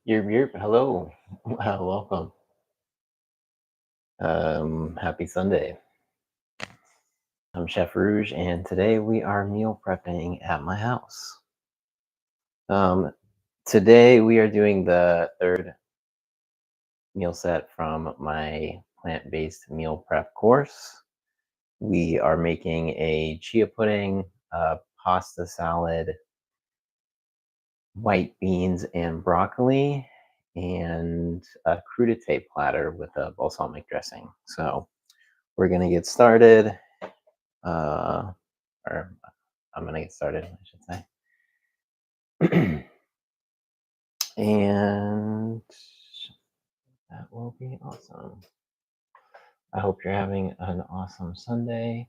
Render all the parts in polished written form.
Hello. Welcome. Happy Sunday. I'm Chef Rouge, and today we are meal prepping at my house. Um, Today we are doing the third meal set from my plant-based meal prep course. We are making a chia pudding, pasta salad, white beans and broccoli, and a crudité platter with a balsamic dressing. So we're gonna get started. uh, or I'm gonna get started, I should say. And that will be awesome. I hope you're having an awesome Sunday.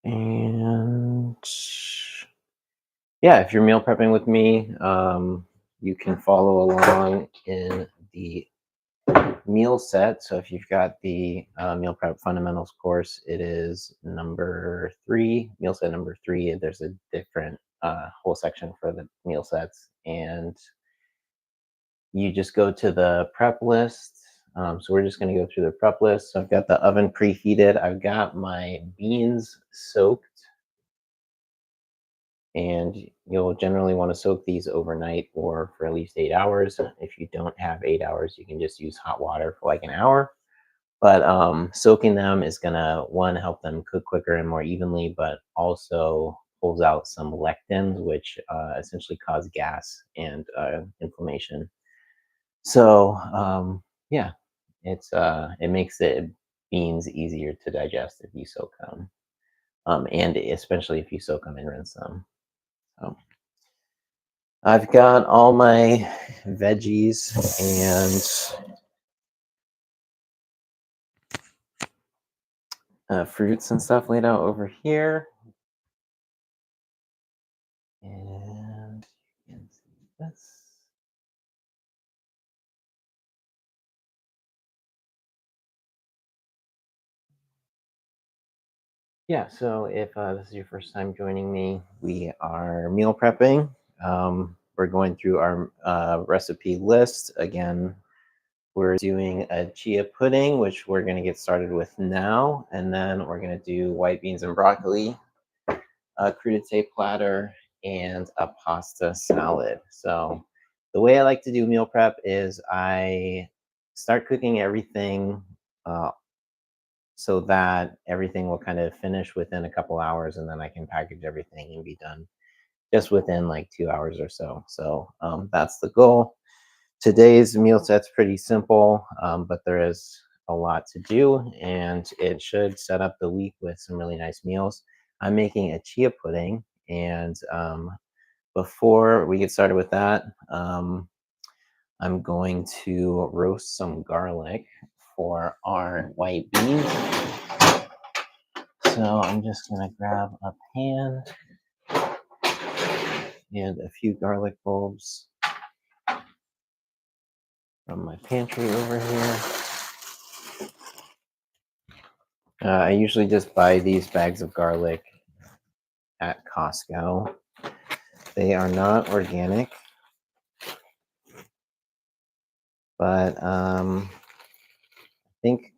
And yeah, if you're meal prepping with me, you can follow along in the meal set. So if you've got the meal prep fundamentals course, it is number 3, meal set number 3. There's a different whole section for the meal sets, and you just go to the prep list. So we're just going to go through the prep list. So I've got the oven preheated. I've got my beans soaked, and you'll generally want to soak these overnight or for at least 8 hours. If you don't have 8 hours, you can just use hot water for like an hour. But soaking them is gonna, one, help them cook quicker and more evenly, but also pulls out some lectins, which essentially cause gas and inflammation. So yeah, it makes the beans easier to digest if you soak them, and especially if you soak them and rinse them. So I've got all my veggies and fruits and stuff laid out over here. And you can see this. Yeah, so if this is your first time joining me, we are meal prepping. We're going through our recipe list. Again, we're doing a chia pudding, which we're going to get started with now. And then we're going to do white beans and broccoli, a crudité platter, and a pasta salad. So the way I like to do meal prep is I start cooking everything uh, so that everything will kind of finish within a couple hours, and then I can package everything and be done just within like 2 hours or so. So that's the goal. Today's meal set's pretty simple, but there is a lot to do, and it should set up the week with some really nice meals. I'm making a chia pudding, and before we get started with that, I'm going to roast some garlic for our white beans. So I'm just gonna grab a pan and a few garlic bulbs from my pantry over here. I usually just buy these bags of garlic at Costco. They are not organic, but I think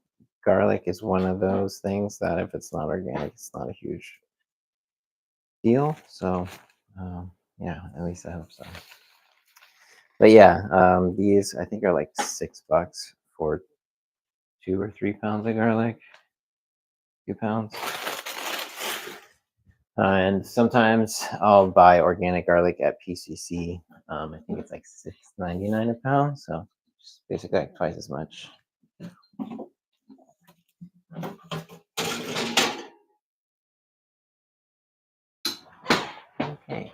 garlic is one of those things that if it's not organic, it's not a huge deal. So, yeah, at least I hope so. But yeah, these I think are like $6 for 2 or 3 pounds of garlic. 2 pounds. And sometimes I'll buy organic garlic at PCC. I think it's like $6.99 a pound, so just basically like twice as much. Okay.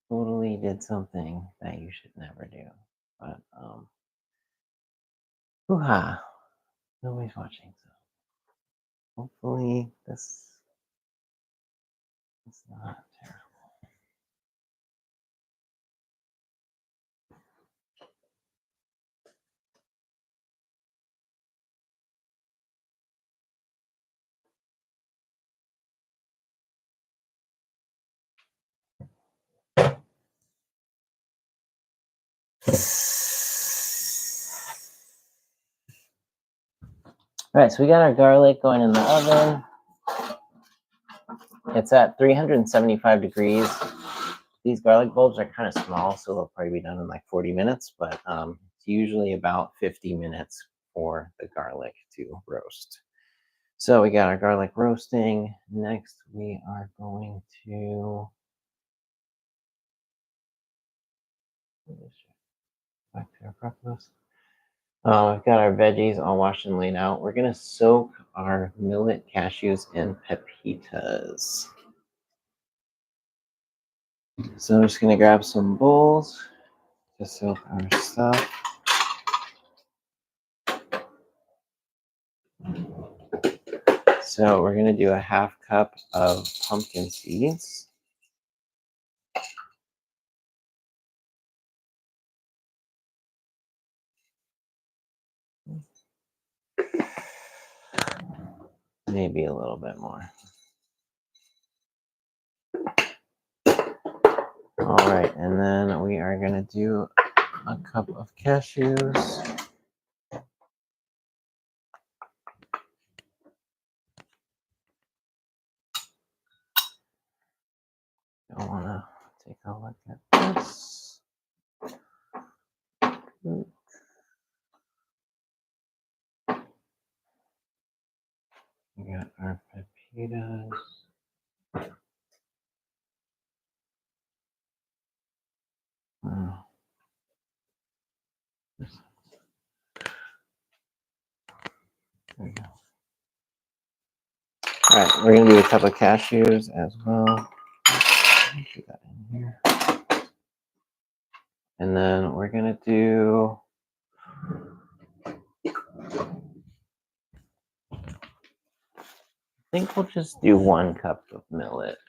Totally did something that you should never do. But hoo-ha, nobody's watching, so hopefully this is not terrible. All right, so we got our garlic going in the oven. It's at 375 degrees. These garlic bulbs are kind of small, so they'll probably be done in like 40 minutes, but it's usually about 50 minutes for the garlic to roast. So we got our garlic roasting. Next, we are going to back to our breakfast. We've got our veggies all washed and laid out. We're gonna soak our millet, cashews, and pepitas. So I'm just gonna grab some bowls to soak our stuff. So we're gonna do a half cup of pumpkin seeds. Maybe a little bit more. All right, and then we are gonna do a cup of cashews. I wanna take a look at this. We got our pepitas. Oh. There we go. All right, we're gonna do a cup of cashews as well. Put that in here. And then we're gonna do I think we'll just do 1 cup of millet.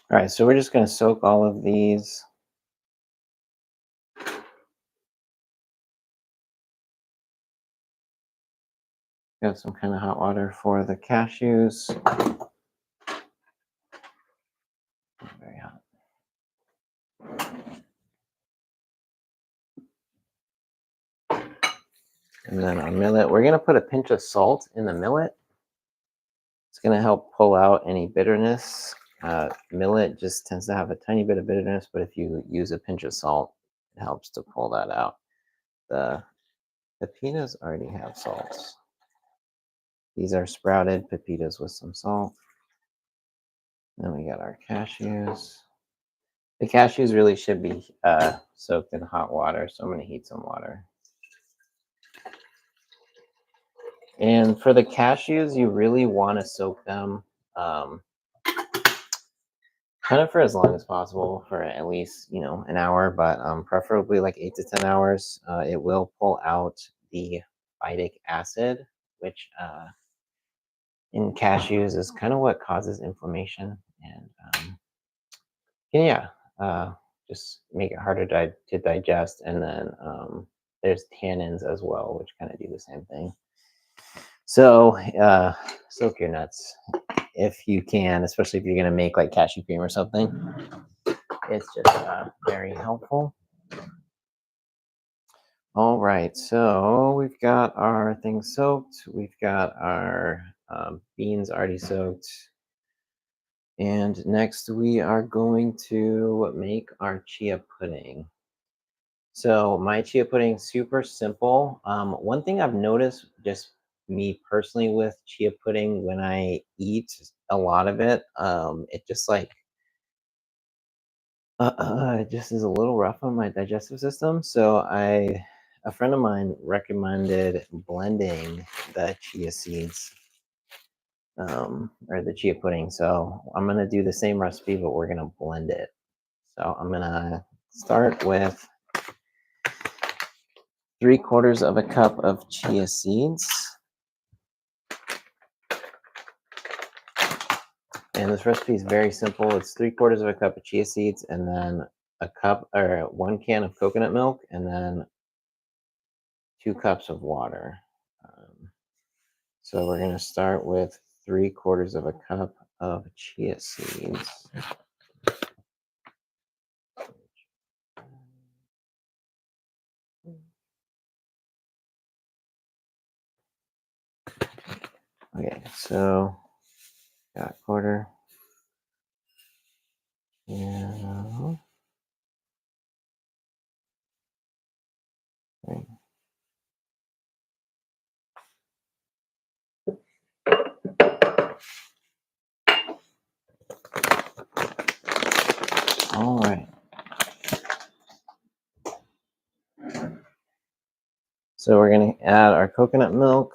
All right, so we're just gonna soak all of these. Got some kind of hot water for the cashews. Very hot. And then our millet, we're gonna put a pinch of salt in the millet. It's gonna help pull out any bitterness. Millet just tends to have a tiny bit of bitterness, but if you use a pinch of salt, it helps to pull that out. The pepitas already have salt. These are sprouted pepitas with some salt. Then we got our cashews. The cashews really should be soaked in hot water, so I'm going to heat some water. And for the cashews, you really want to soak them kind of for as long as possible, for at least, an hour, but preferably like 8 to 10 hours. It will pull out the phytic acid, which in cashews is kind of what causes inflammation, and just make it harder to digest. And then there's tannins as well, which kind of do the same thing. So soak your nuts if you can, especially if you're going to make like cashew cream or something. It's just very helpful. All right, so we've got our things soaked. We've got our beans already soaked. And next we are going to make our chia pudding. So my chia pudding, super simple. One thing I've noticed, just me personally with chia pudding, when I eat a lot of it, it just like it just is a little rough on my digestive system. So a friend of mine recommended blending the chia seeds, or the chia pudding. So I'm gonna do the same recipe, but we're gonna blend it. So I'm gonna start with 3/4 of a cup of chia seeds. And this recipe is very simple. It's 3/4 of a cup of chia seeds, and then a cup or 1 can of coconut milk, and then 2 cups of water. So we're going to start with 3/4 of a cup of chia seeds. Okay, so got a quarter. Yeah. Right. All right. So we're going to add our coconut milk.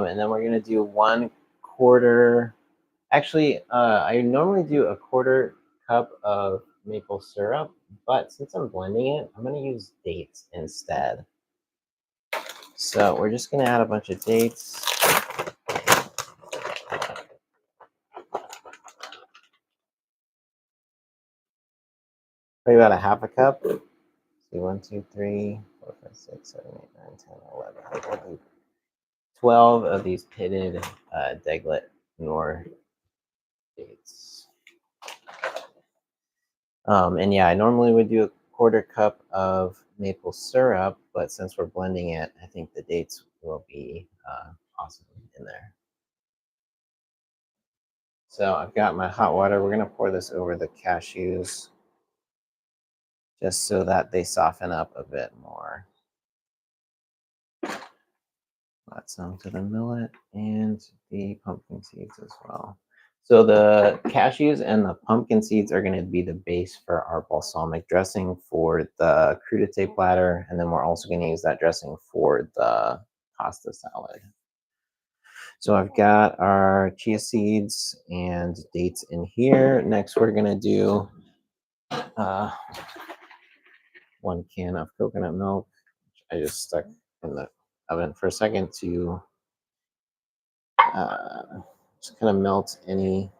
And then we're going to do 1/4. Actually, I normally do a 1/4 cup of maple syrup, but since I'm blending it, I'm going to use dates instead. So we're just going to add a bunch of dates. Probably about a 1/2 cup. See, 1, 2, 3, 4, 5, 6, 7, 8, 9, 10, 11. We'll do 12 of these pitted Deglet Nor dates. And yeah, I normally would do a 1/4 cup of maple syrup, but since we're blending it, I think the dates will be awesome in there. So I've got my hot water. We're going to pour this over the cashews just so that they soften up a bit more. Add some to the millet and the pumpkin seeds as well. So the cashews and the pumpkin seeds are going to be the base for our balsamic dressing for the crudité platter, and then we're also going to use that dressing for the pasta salad. So I've got our chia seeds and dates in here. Next, we're going to do 1 can of coconut milk, which I just stuck in the oven for a second to just kind of melt any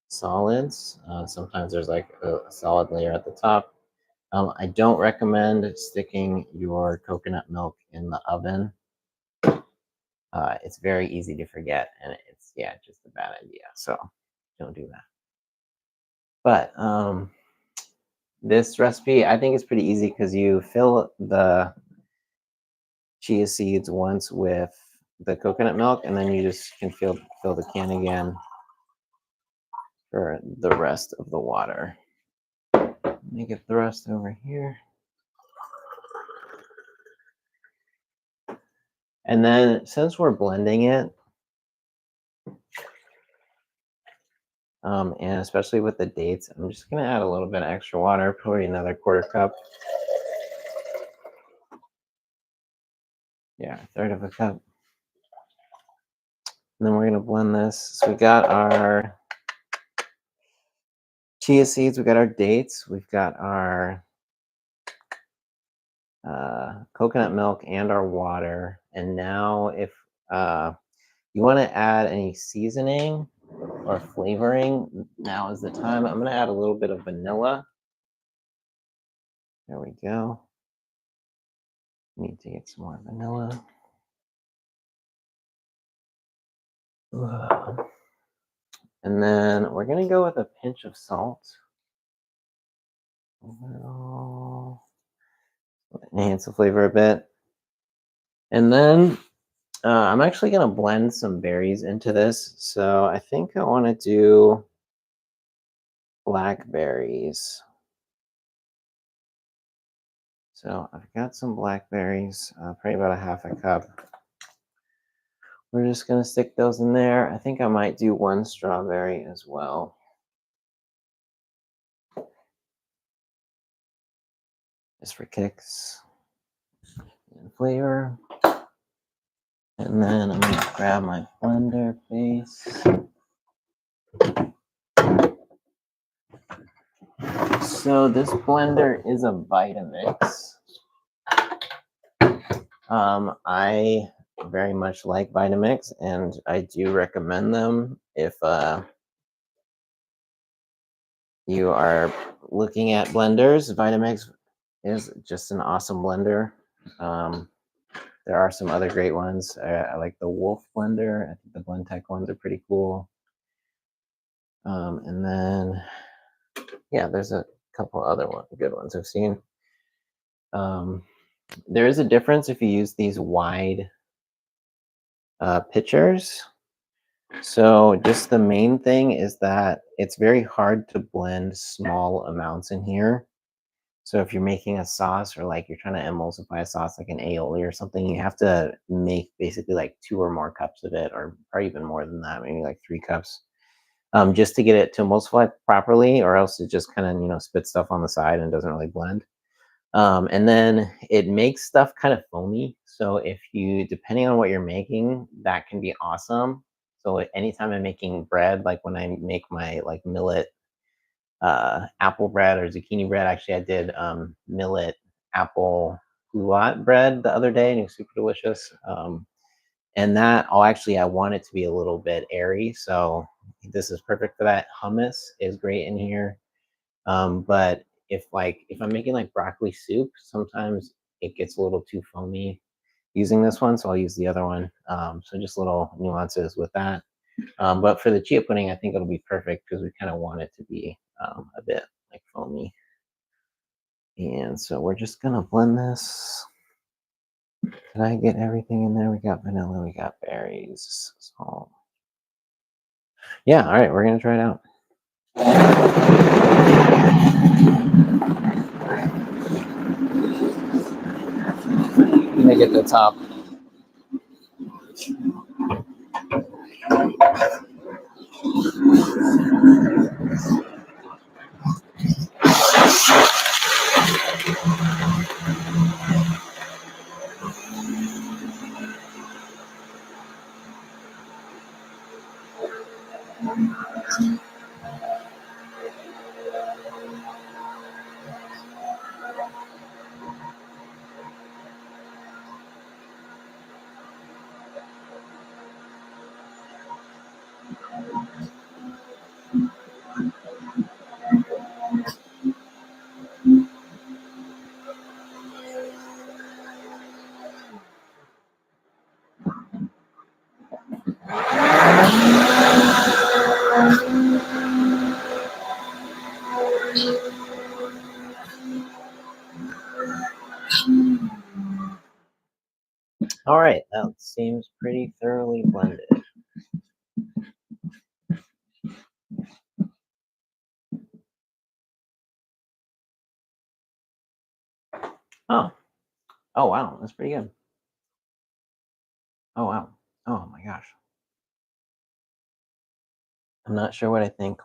solids. Sometimes there's like a solid layer at the top. I don't recommend sticking your coconut milk in the oven. It's very easy to forget, and it's just a bad idea. So don't do that. But this recipe, I think, is pretty easy because you fill the chia seeds once with the coconut milk, and then you just can fill the can again for the rest of the water. Let me get the rest over here. And then since we're blending it, and especially with the dates, I'm just going to add a little bit of extra water, probably another 1/4 cup. Yeah, 1/3 of a cup. And then we're going to blend this. So we got our chia seeds, we got our dates, we've got our coconut milk and our water. And now if you want to add any seasoning or flavoring, now is the time. I'm going to add a little bit of vanilla. There we go. Need to get some more vanilla. And then we're going to go with a pinch of salt. Enhance the flavor a bit. And then I'm actually going to blend some berries into this. So I think I want to do blackberries. So I've got some blackberries, probably about a 1/2 cup. We're just going to stick those in there. I think I might do 1 strawberry as well. Just for kicks and flavor. And then I'm going to grab my blender base. So this blender is a Vitamix. I very much like Vitamix, and I do recommend them if you are looking at blenders. Vitamix is just an awesome blender. There are some other great ones. I like the Wolf blender. I think the Blendtec ones are pretty cool. And then, yeah, there's a couple other good ones I've seen. There is a difference if you use these wide pitchers. So just the main thing is that it's very hard to blend small amounts in here. So if you're making a sauce or like you're trying to emulsify a sauce like an aioli or something, you have to make basically like 2 or more cups of it, or even more than that, maybe like 3 cups, just to get it to emulsify properly, or else it just kind of, spits stuff on the side and doesn't really blend. And then it makes stuff kind of foamy. So if you, depending on what you're making, that can be awesome. So anytime I'm making bread, like when I make my like millet apple bread or zucchini bread, actually I did millet apple goulart bread the other day, and it was super delicious. And that, I want it to be a little bit airy, so this is perfect for that. Hummus is great in here. But if I'm making like broccoli soup, sometimes it gets a little too foamy using this one, so I'll use the other one. So just little nuances with that. But for the chia pudding, I think it'll be perfect because we kind of want it to be a bit like foamy. And so we're just gonna blend this. Did I get everything in there? We got vanilla, we got berries, salt. Yeah, all right, we're gonna try it out. I'm gonna get the top. All right, that seems pretty thoroughly blended. Oh, oh wow, that's pretty good. Oh wow. Oh my gosh. I'm not sure what I think.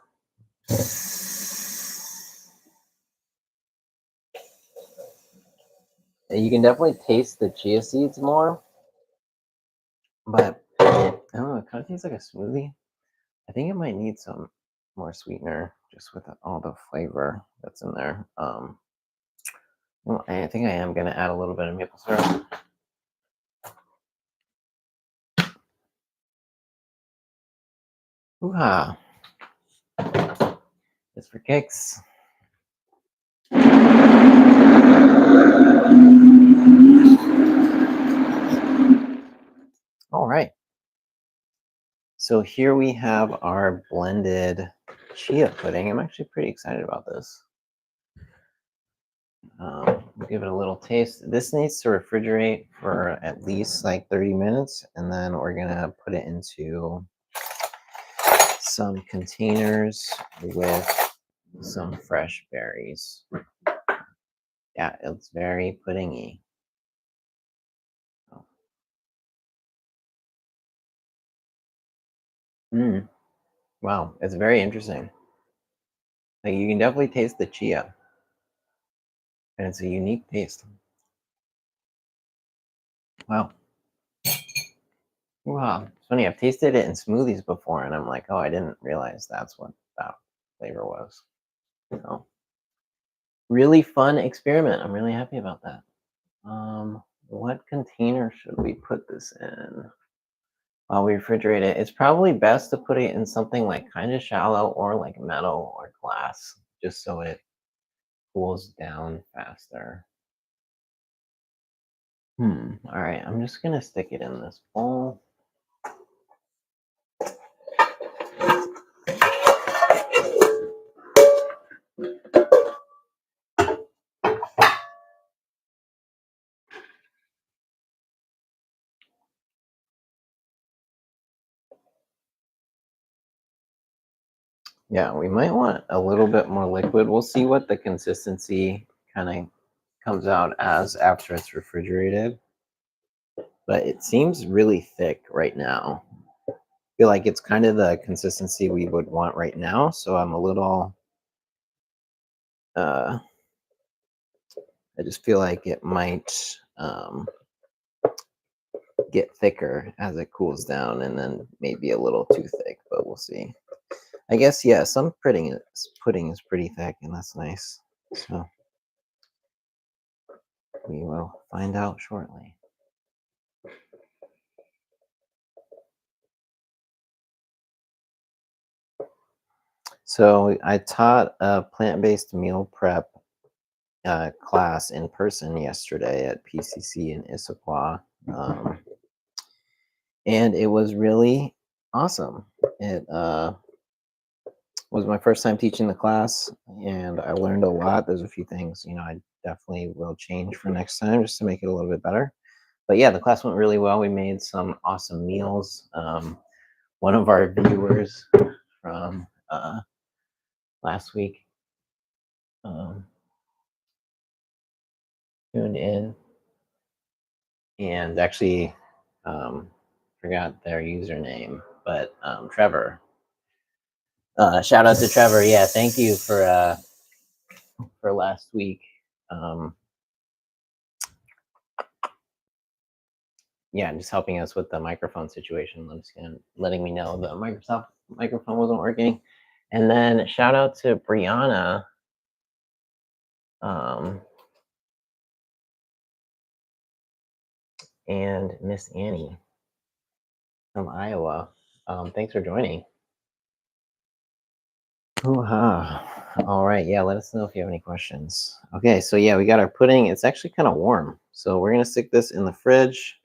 You can definitely taste the chia seeds more, but I don't know, it kind of tastes like a smoothie. I think it might need some more sweetener just with all the flavor that's in there. Well, I think I am gonna add a little bit of maple syrup. Hoo-ha. Just for kicks. All right. So here we have our blended chia pudding. I'm actually pretty excited about this. We'll give it a little taste. This needs to refrigerate for at least like 30 minutes, and then we're gonna put it into some containers with some fresh berries. Yeah, it's very puddingy. Wow, it's very interesting. Like you can definitely taste the chia, and it's a unique taste. Wow. Wow. It's funny, I've tasted it in smoothies before, and I'm like, oh, I didn't realize that's what that flavor was. So really fun experiment. I'm really happy about that. What container should we put this in while we refrigerate it? It's probably best to put it in something like kind of shallow or like metal or glass, just so it cools down faster. All right, I'm just gonna stick it in this bowl. Yeah, we might want a little bit more liquid. We'll see what the consistency kind of comes out as after it's refrigerated. But it seems really thick right now. I feel like it's kind of the consistency we would want right now. So I'm a little, I just feel like it might get thicker as it cools down and then maybe a little too thick, but we'll see. I guess, yeah, some pudding is pretty thick, and that's nice. So we will find out shortly. So I taught a plant-based meal prep class in person yesterday at PCC in Issaquah, and it was really awesome. It was my first time teaching the class, and I learned a lot. There's a few things, I definitely will change for next time just to make it a little bit better. But yeah, the class went really well. We made some awesome meals. One of our viewers from last week tuned in and actually forgot their username, but Trevor. Shout out to Trevor. Yeah, thank you for last week. Yeah, just helping us with the microphone situation, letting me know the Microsoft microphone wasn't working. And then shout out to Brianna. And Miss Annie from Iowa. Thanks for joining. Hoo-ha. All right, yeah, let us know if you have any questions. Okay, so yeah, we got our pudding. It's actually kind of warm, so we're gonna stick this in the fridge.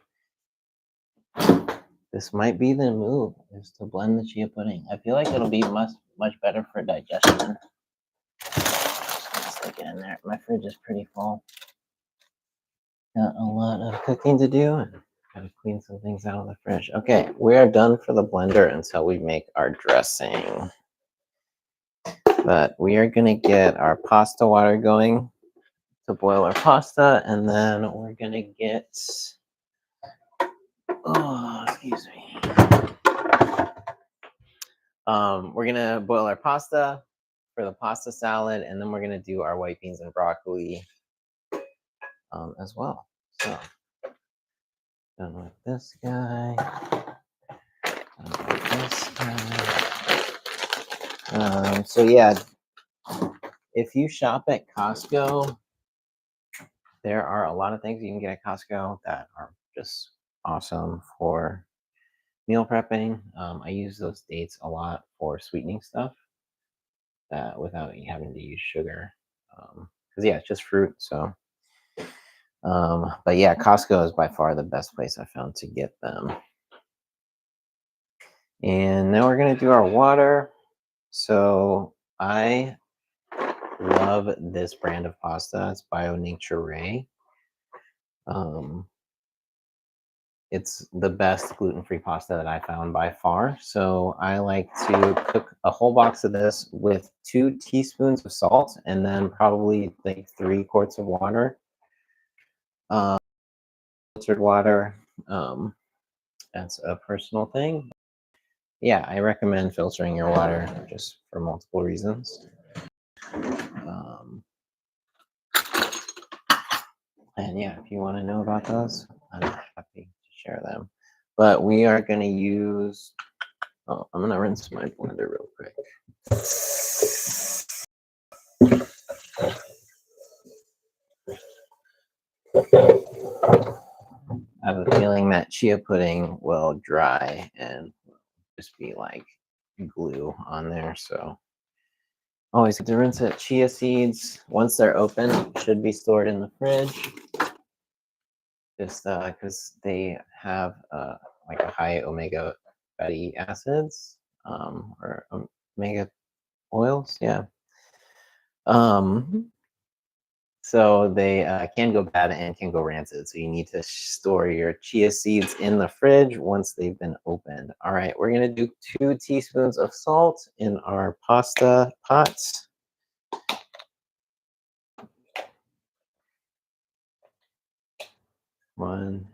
This might be the move, is to blend the chia pudding. I feel like it'll be much better for digestion. Just stick it in there. My fridge is pretty full. Got a lot of cooking to do, and gotta clean some things out of the fridge. Okay, we are done for the blender until we make our dressing. But we are gonna get our pasta water going to boil our pasta, and then we're gonna get, excuse me. We're gonna boil our pasta for the pasta salad, and then we're gonna do our white beans and broccoli as well. So, done with this guy. Done with this guy. So yeah, if you shop at Costco, there are a lot of things you can get at Costco that are just awesome for meal prepping. I use those dates a lot for sweetening stuff without having to use sugar. Because yeah, it's just fruit. So, but yeah, Costco is by far the best place I found to get them. And now we're gonna do our water. So I love this brand of pasta. It's Bio Nature Ray. It's the best gluten-free pasta that I found by far. So I like to cook a whole box of this with 2 teaspoons of salt and then probably like 3 quarts of water. Filtered water. That's a personal thing. Yeah, I recommend filtering your water just for multiple reasons. And yeah, if you want to know about those, I'm happy to share them. But we are going to use, I'm going to rinse my blender real quick. have a feeling that chia pudding will dry and just be like glue on there. So always have to rinse it. Chia seeds, once they're open, should be stored in the fridge. Just because they have like a high omega fatty acids or omega oils, yeah. So they can go bad and can go rancid. So you need to store your chia seeds in the fridge once they've been opened. All right, we're gonna do 2 teaspoons of salt in our pasta pots. One,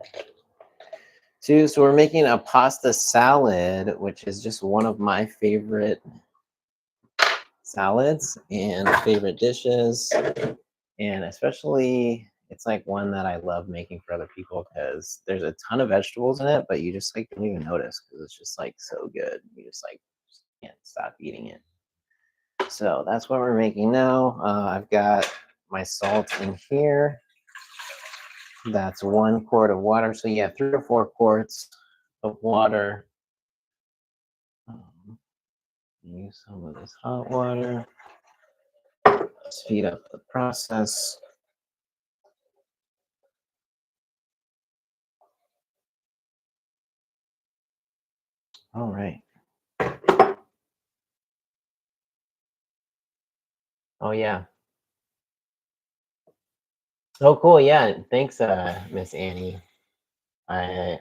two. So we're making a pasta salad, which is just one of my favorite salads and favorite dishes. And especially, it's like one that I love making for other people because there's a ton of vegetables in it, but you just like don't even notice because it's just like so good. You just like can't stop eating it. So that's what we're making now. I've got my salt in here. That's 1 quart of water. So yeah, 3 or 4 quarts of water. Use some of this hot water. Speed up the process. All right. Oh yeah. Oh cool. Yeah. Thanks, Miss Annie. I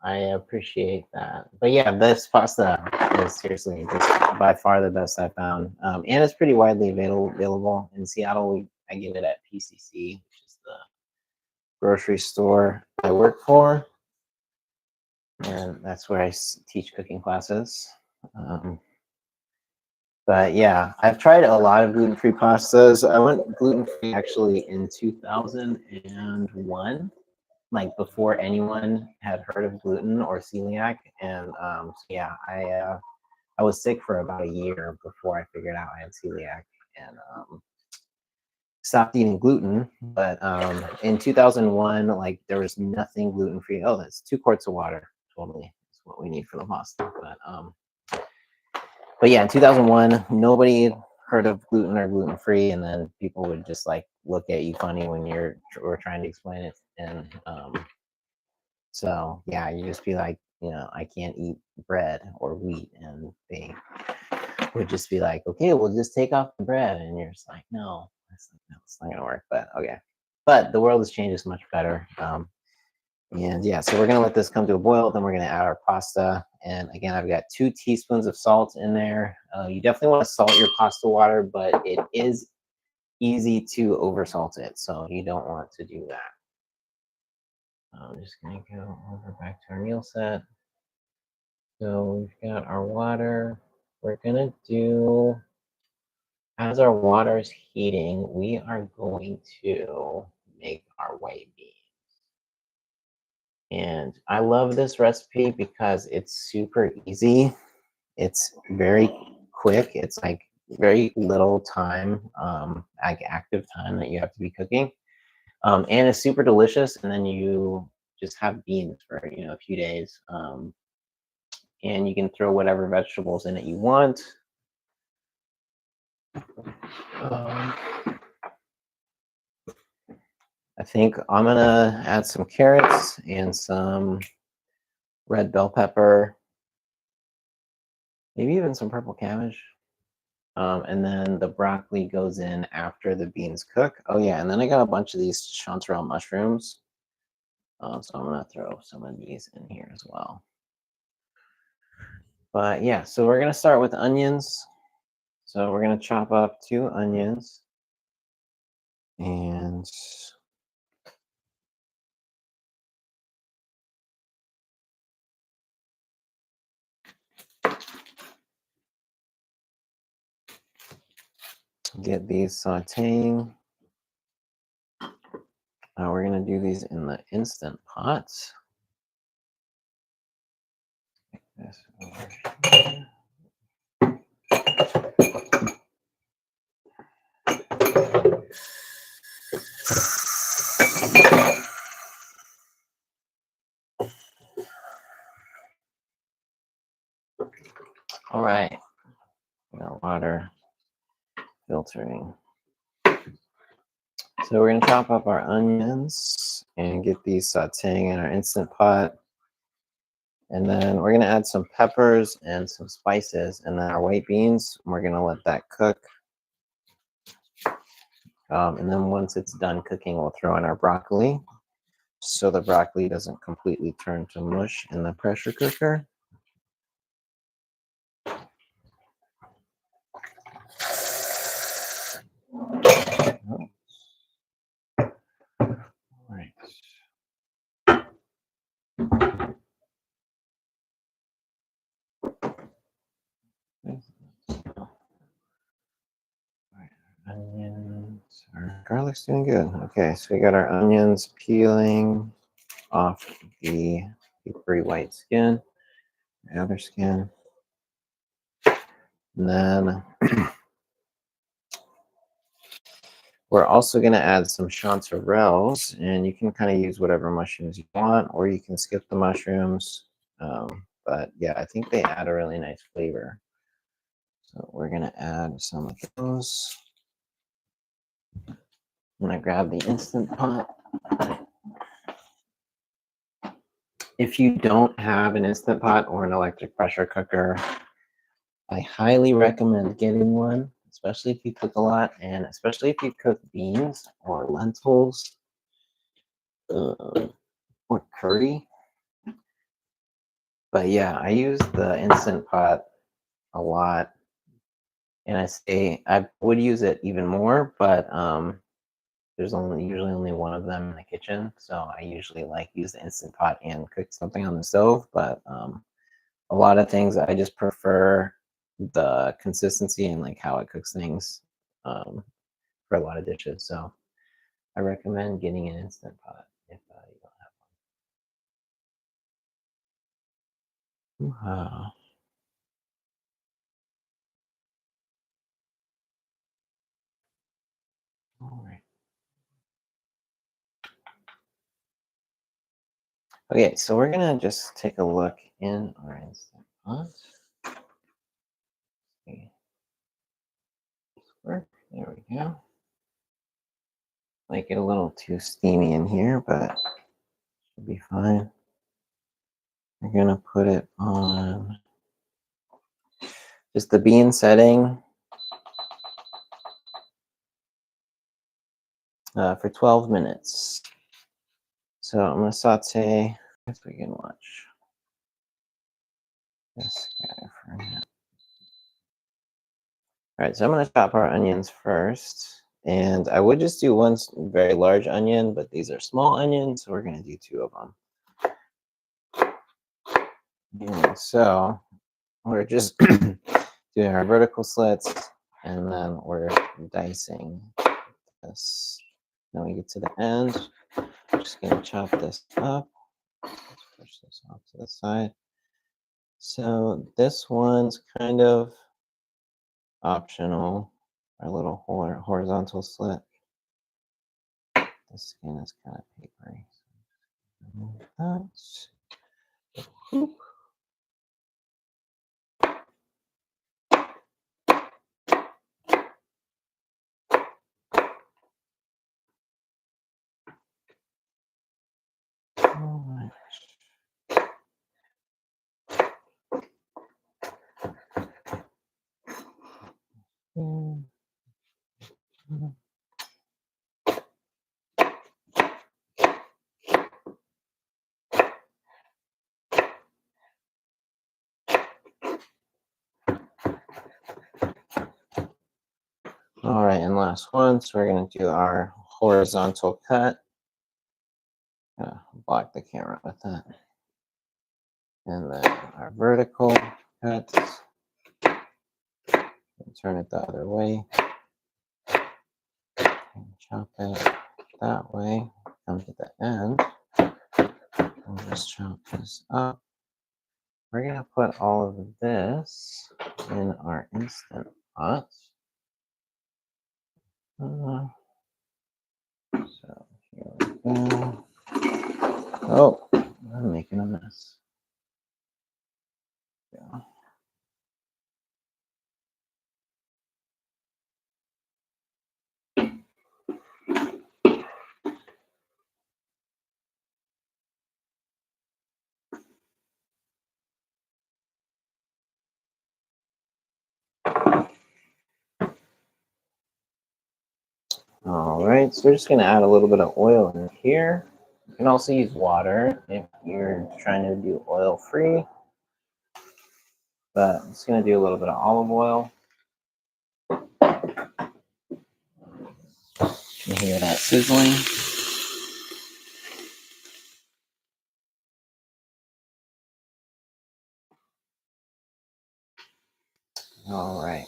I appreciate that. But yeah, this pasta is seriously just by far the best I found, and it's pretty widely available in Seattle. I get it at PCC, which is the grocery store I work for, and that's where I teach cooking classes. But yeah, I've tried a lot of gluten-free pastas. I went gluten-free actually in 2001, like before anyone had heard of gluten or celiac. And so yeah, I was sick for about a year before I figured out I had celiac and stopped eating gluten. But in 2001, like there was nothing gluten-free. Oh, that's 2 quarts of water. Totally, is what we need for the pasta. But yeah, in 2001, nobody heard of gluten or gluten-free, and then people would just like look at you funny when we're trying to explain it. And so yeah, you just be like, I can't eat bread or wheat, and they would just be like, okay, we'll just take off the bread, and you're just like, no, it's not gonna work. But okay, but the world has changed. It's much better. And yeah, so we're gonna let this come to a boil. Then we're gonna add our pasta. And again, I've got 2 teaspoons of salt in there. You definitely want to salt your pasta water, but it is easy to oversalt it, so you don't want to do that. I'm just gonna go over back to our meal set. So we've got our water. We're gonna do, as our water is heating, we are going to make our white beans. And I love this recipe because it's super easy. It's very quick. It's like very little time, like active time that you have to be cooking. And it's super delicious. And then you just have beans for, a few days. And you can throw whatever vegetables in it you want. I think I'm gonna add some carrots and some red bell pepper, maybe even some purple cabbage. And then the broccoli goes in after the beans cook. Oh yeah, and then I got a bunch of these chanterelle mushrooms. So I'm gonna throw some of these in here as well. But yeah, so we're gonna start with onions. So we're gonna chop up 2 onions and get these sauteing. We're gonna do these in the Instant Pot. This over here. All right. Water filtering. So we're going to chop up our onions and get these sauteing in our Instant Pot. And then we're going to add some peppers and some spices, and then our white beans. We're going to let that cook. And then once it's done cooking, we'll throw in our broccoli, so the broccoli doesn't completely turn to mush in the pressure cooker. Right. Onions. Our garlic's doing good. Okay, so we got our onions peeling off the papery white skin, the other skin. And then we're also going to add some chanterelles, and you can kind of use whatever mushrooms you want, or you can skip the mushrooms. But yeah, I think they add a really nice flavor. So we're going to add some of those. I'm going to grab the Instant Pot. If you don't have an Instant Pot or an electric pressure cooker, I highly recommend getting one, especially if you cook a lot, and especially if you cook beans or lentils or curry. But yeah, I use the Instant Pot a lot, and I would use it even more, but there's usually only one of them in the kitchen, so I usually use the Instant Pot and cook something on the stove. But a lot of things I just prefer the consistency and how it cooks things for a lot of dishes. So I recommend getting an Instant Pot if you don't have one. All right. Okay, so we're gonna just take a look in our Instant Pot. Okay. There we go. Might get a little too steamy in here, but should be fine. We're gonna put it on just the bean setting for 12 minutes. So I'm gonna saute. If we can watch this guy for a minute. All right, so I'm gonna chop our onions first, and I would just do one very large onion, but these are small onions, so we're gonna do 2 of them. And so we're just doing our vertical slits, and then we're dicing this. Then we get to the end. I'm just gonna chop this up. Let's push this off to the side. So this one's kind of optional, our little horizontal slit. The skin is kind of papery. So all right. All right, and last one. So we're going to do our horizontal cut. Block the camera with that. And then our vertical cut. And turn it the other way. And chop it that way. Come to the end. We'll just chop this up. We're going to put all of this in our Instant Pot. So here we go. Oh, I'm making a mess. Yeah. All right, so we're just gonna add a little bit of oil in here. You can also use water if you're trying to do oil free, but I'm just gonna do a little bit of olive oil. You can hear that sizzling. All right.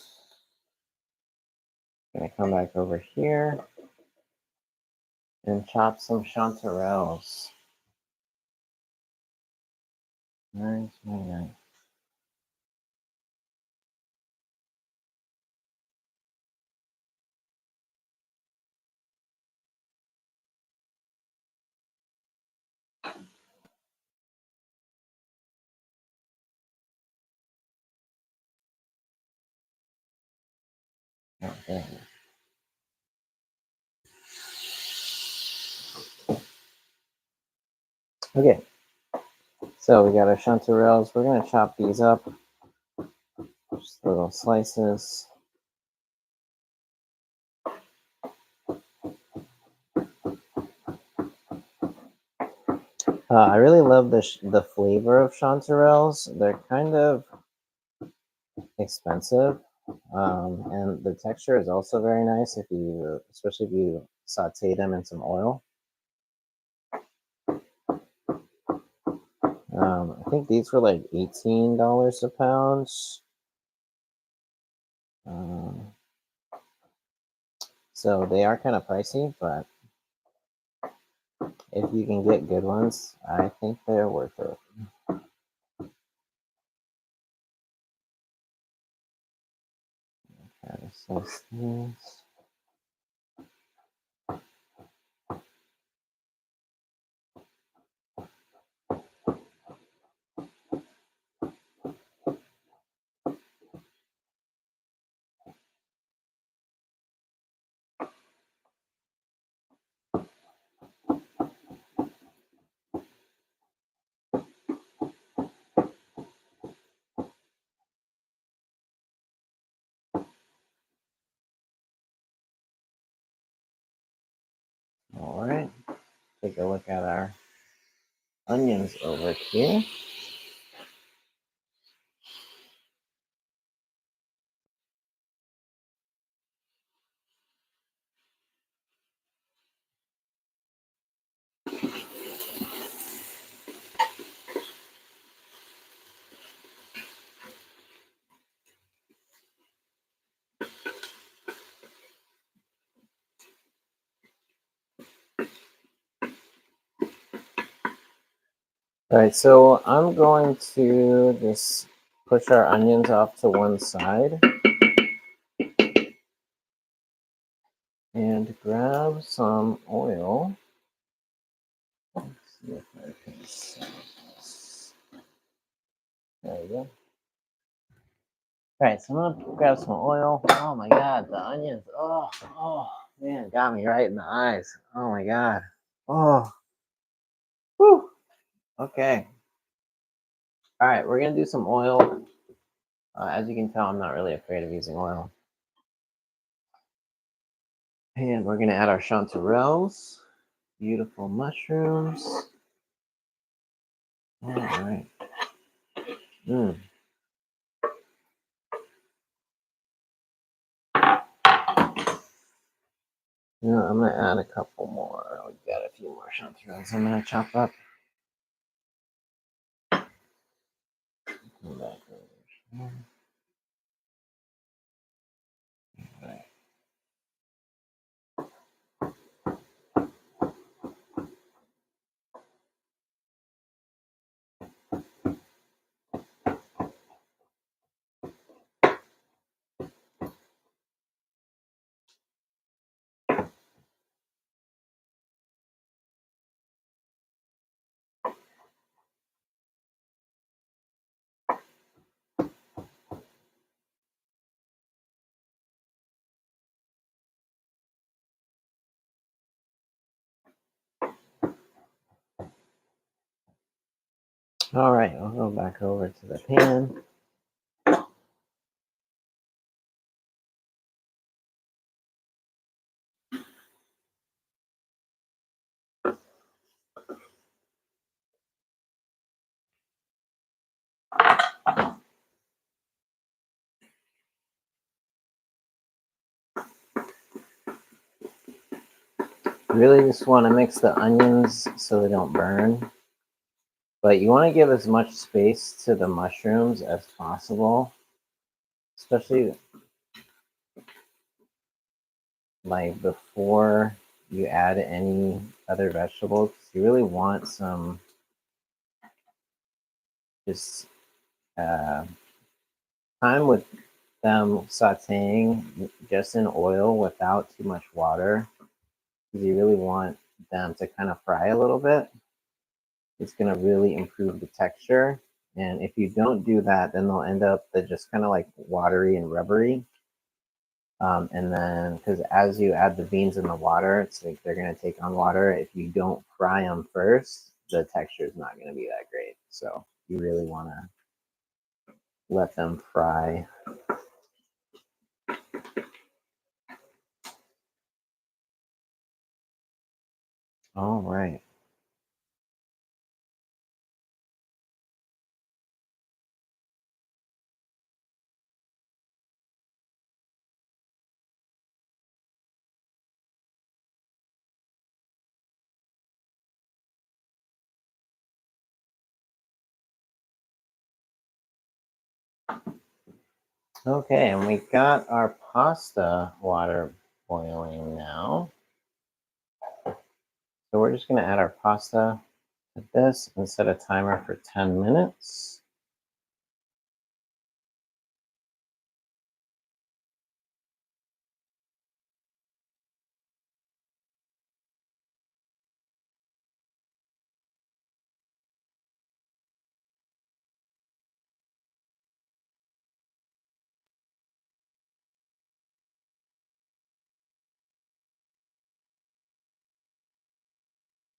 Gonna come back over here and chop some chanterelles. Nice, very nice. Okay. Okay. So we got our chanterelles. We're gonna chop these up, just little slices. I really love the flavor of chanterelles. They're kind of expensive, and the texture is also very nice if you, especially if you saute them in some oil. I think these were like $18 a pound. So they are kind of pricey, but if you can get good ones, I think they're worth it. Try to slice these. All right, take a look at our onions over here. All right, so I'm going to just push our onions off to one side and grab some oil. Let's see if I can see this. There we go. All right, so I'm gonna grab some oil. Oh my God, the onions. Oh man, got me right in the eyes. Oh my God. Oh, whew. Okay. All right, we're gonna do some oil. As you can tell, I'm not really afraid of using oil. And we're gonna add our chanterelles, beautiful mushrooms. All right. Mm. You know, I'm gonna add a couple more. We got a few more chanterelles I'm gonna chop up. Come back over here. All right. All right, I'll go back over to the pan. You really just want to mix the onions so they don't burn. But you want to give as much space to the mushrooms as possible, especially like before you add any other vegetables. You really want some just time with them sauteing just in oil without too much water, because you really want them to kind of fry a little bit. It's going to really improve the texture. And if you don't do that, then they'll end up just kind of like watery and rubbery. And then, because as you add the beans in the water, it's like they're going to take on water. If you don't fry them first, the texture is not going to be that great. So you really want to let them fry. All right. Okay, and we got our pasta water boiling now. So we're just going to add our pasta to this and set a timer for 10 minutes.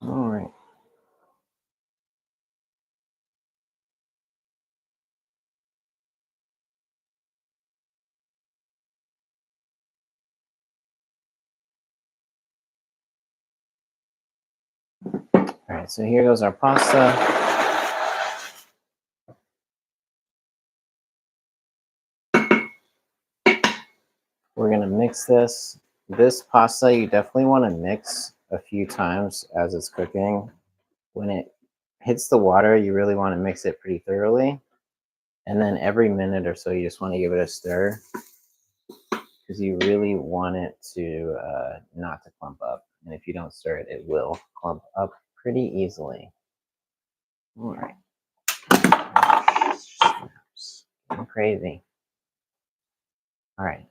All right. All right, so here goes our pasta. We're going to mix this. This pasta, you definitely want to mix a few times as it's cooking. When it hits the water, you really want to mix it pretty thoroughly. And then every minute or so, you just want to give it a stir, because you really want it to not to clump up. And if you don't stir it, it will clump up pretty easily. All right. I'm crazy. All right.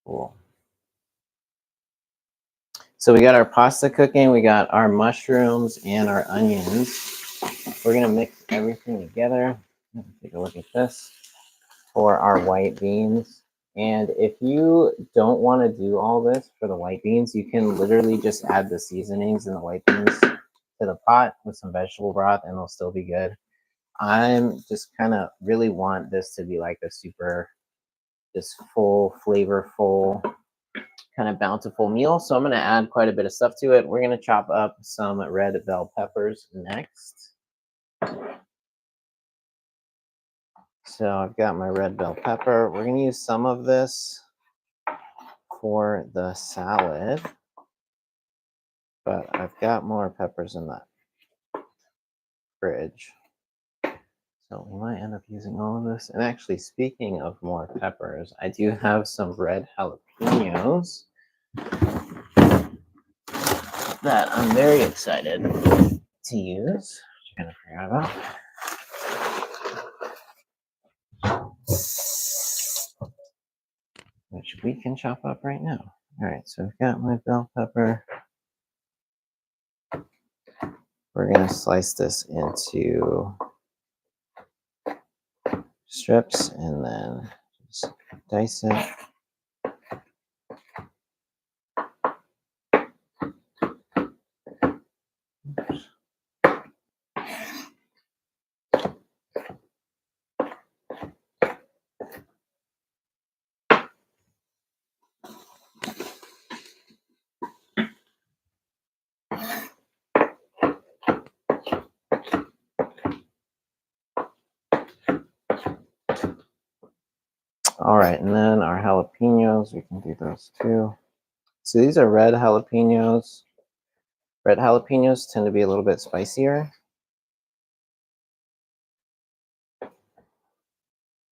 Cool. So we got our pasta cooking, we got our mushrooms and our onions. We're gonna mix everything together. Take a look at this for our white beans. And if you don't want to do all this for the white beans, you can literally just add the seasonings and the white beans to the pot with some vegetable broth and they'll still be good. I'm just kind of really want this to be like a super, this full, flavorful, kind of bountiful meal. So I'm going to add quite a bit of stuff to it. We're going to chop up some red bell peppers next. So I've got my red bell pepper. We're going to use some of this for the salad, but I've got more peppers in the fridge. So we might end up using all of this. And actually, speaking of more peppers, I do have some red jalapenos that I'm very excited to use. Which I kind of forgot about. Which we can chop up right now. All right, so I've got my bell pepper. We're going to slice this into strips and then just dice it. Oops. All right, and then our jalapenos, we can do those too. So these are red jalapenos. Red jalapenos tend to be a little bit spicier.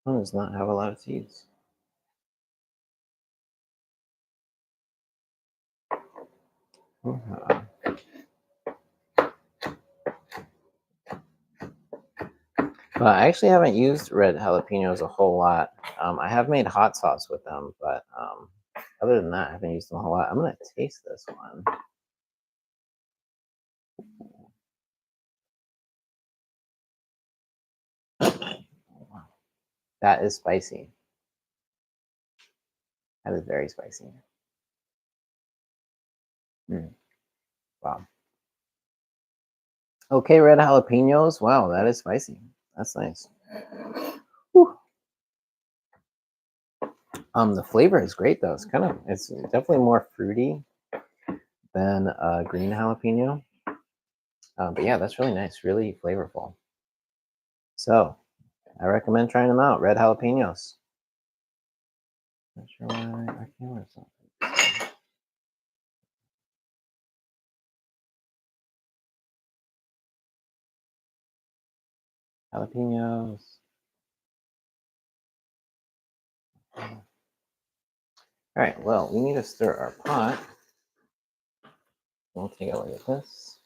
One does not have a lot of seeds. Uh-huh. But I actually haven't used red jalapenos a whole lot. I have made hot sauce with them, but other than that, I haven't used them a whole lot. I'm gonna taste this one. That is spicy. That is very spicy. Wow. Okay, red jalapenos. Wow, that is spicy. That's nice. Whew. The flavor is great though. It's definitely more fruity than green jalapeno. But yeah, that's really nice, really flavorful. So I recommend trying them out. Red jalapenos. Not sure why our camera's not. Jalapenos. All right, well, we need to stir our pot. We'll take a look at this.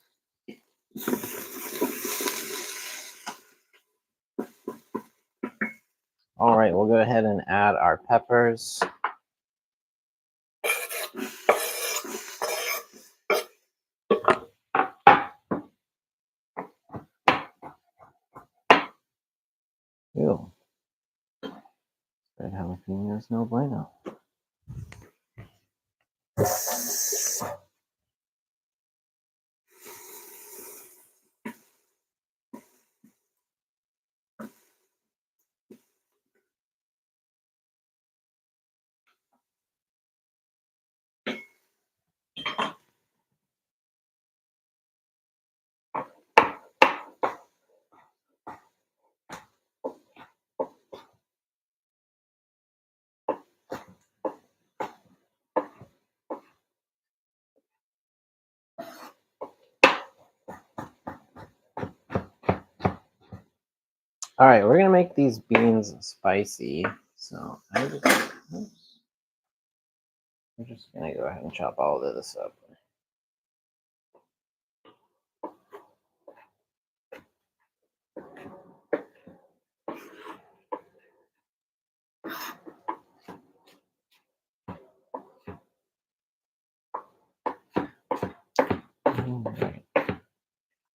All right, we'll go ahead and add our peppers. Ew. Red jalapenos, no bueno. All right, we're gonna make these beans spicy. So we're just gonna go ahead and chop all of this up.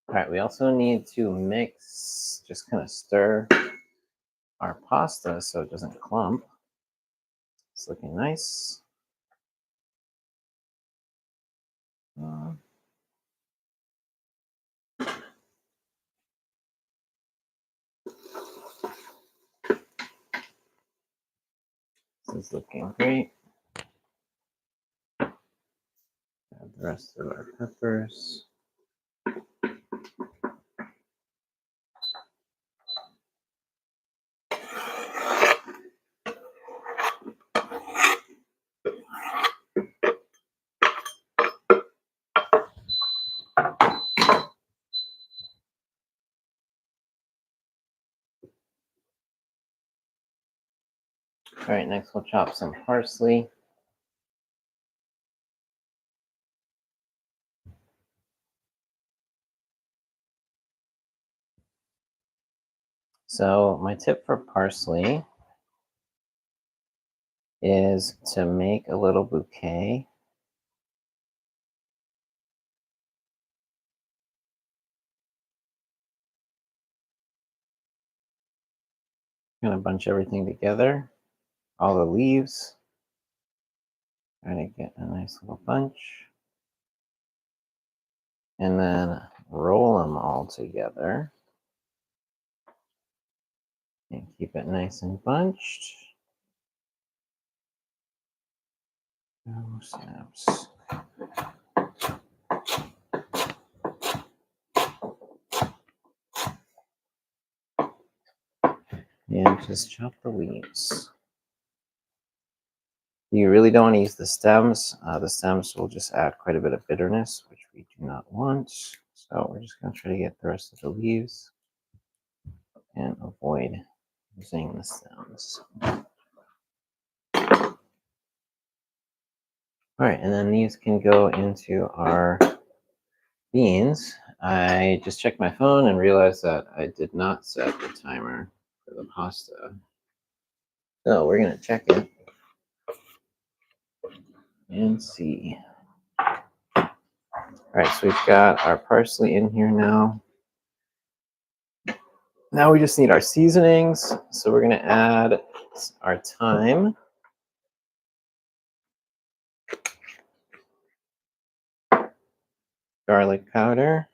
All right, we also need to mix, just kind of stir our pasta so it doesn't clump. It's looking nice. This is looking great. Add the rest of our peppers. All right, next we'll chop some parsley. So my tip for parsley is to make a little bouquet. Kind of bunch everything together, all the leaves. Try to get a nice little bunch. And then roll them all together. And keep it nice and bunched. Oh, snaps. And just chop the leaves. You really don't want to use the stems. The stems will just add quite a bit of bitterness, which we do not want. So we're just going to try to get the rest of the leaves and avoid using the stems. All right, and then these can go into our beans. I just checked my phone and realized that I did not set the timer for the pasta. So we're going to check it and see. All right, so we've got our parsley in here now. Now we just need our seasonings. So we're going to add our thyme. Garlic powder.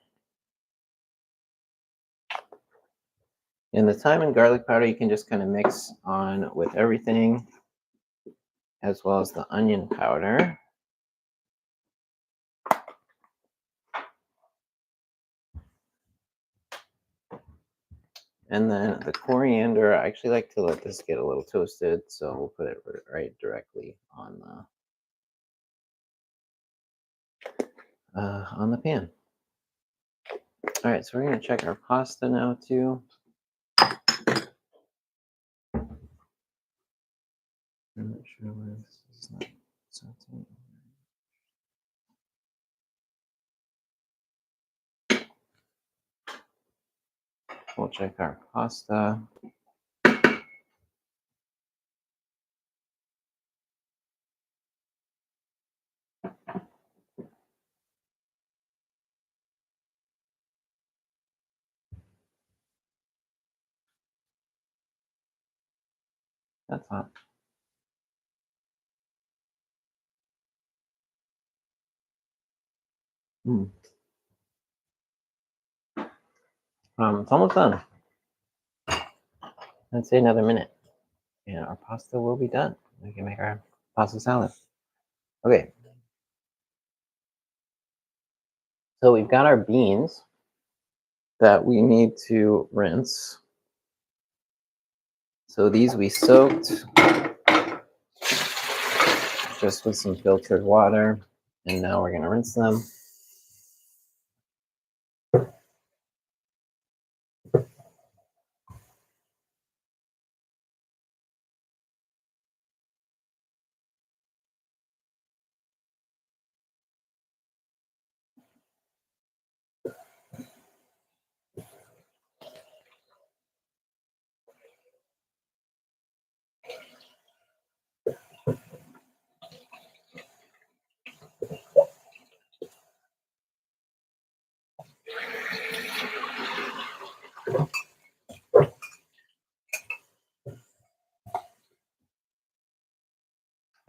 And the thyme and garlic powder you can just kind of mix on with everything, as well as the onion powder. And then the coriander, I actually like to let this get a little toasted, so we'll put it right directly on the pan. All right, so we're going to check our pasta now too. I'm not sure where this is not something. We'll check our pasta. That's hot. It's almost done. I'd say another minute, and our pasta will be done. We can make our pasta salad. Okay. So we've got our beans that we need to rinse. So these we soaked just with some filtered water, and now we're going to rinse them.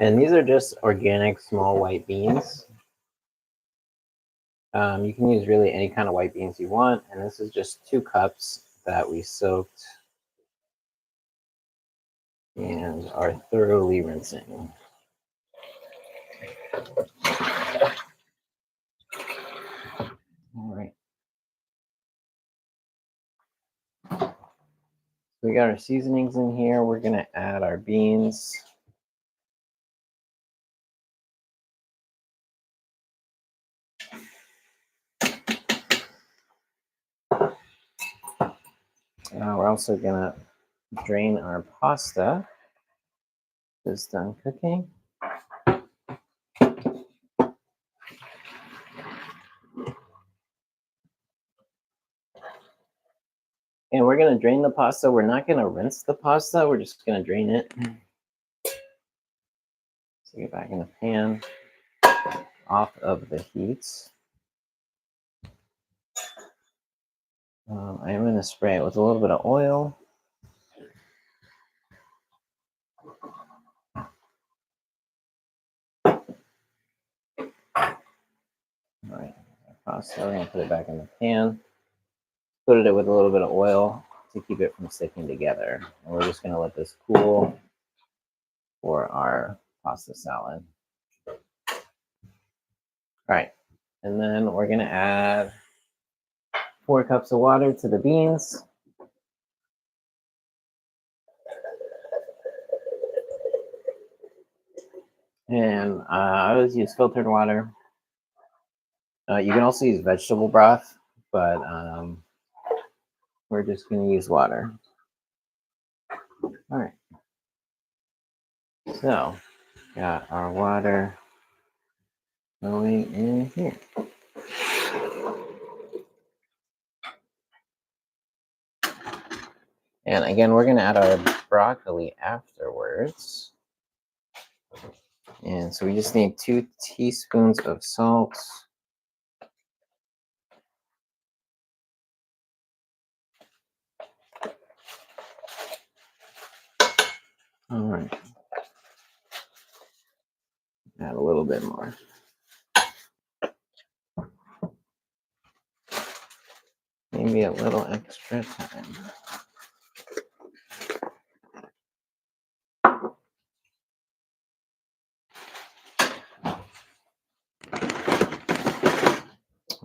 And these are just organic small white beans. You can use really any kind of white beans you want, and this is just 2 cups that we soaked and are thoroughly rinsing. All right. We got our seasonings in here. We're going to add our beans. We're also going to drain our pasta. It's done cooking. And we're going to drain the pasta. We're not going to rinse the pasta. We're just going to drain it. So get back in the pan, off of the heat. I am going to spray it with a little bit of oil. All right, pasta, we're going to put it back in the pan. Coated it with a little bit of oil to keep it from sticking together. And we're just going to let this cool for our pasta salad. All right, and then we're going to add 4 cups of water to the beans. And I always use filtered water. You can also use vegetable broth, but we're just going to use water. All right. So, got our water going in here. And again, we're going to add our broccoli afterwards. And so we just need 2 teaspoons of salt. All right. Add a little bit more. Maybe a little extra time.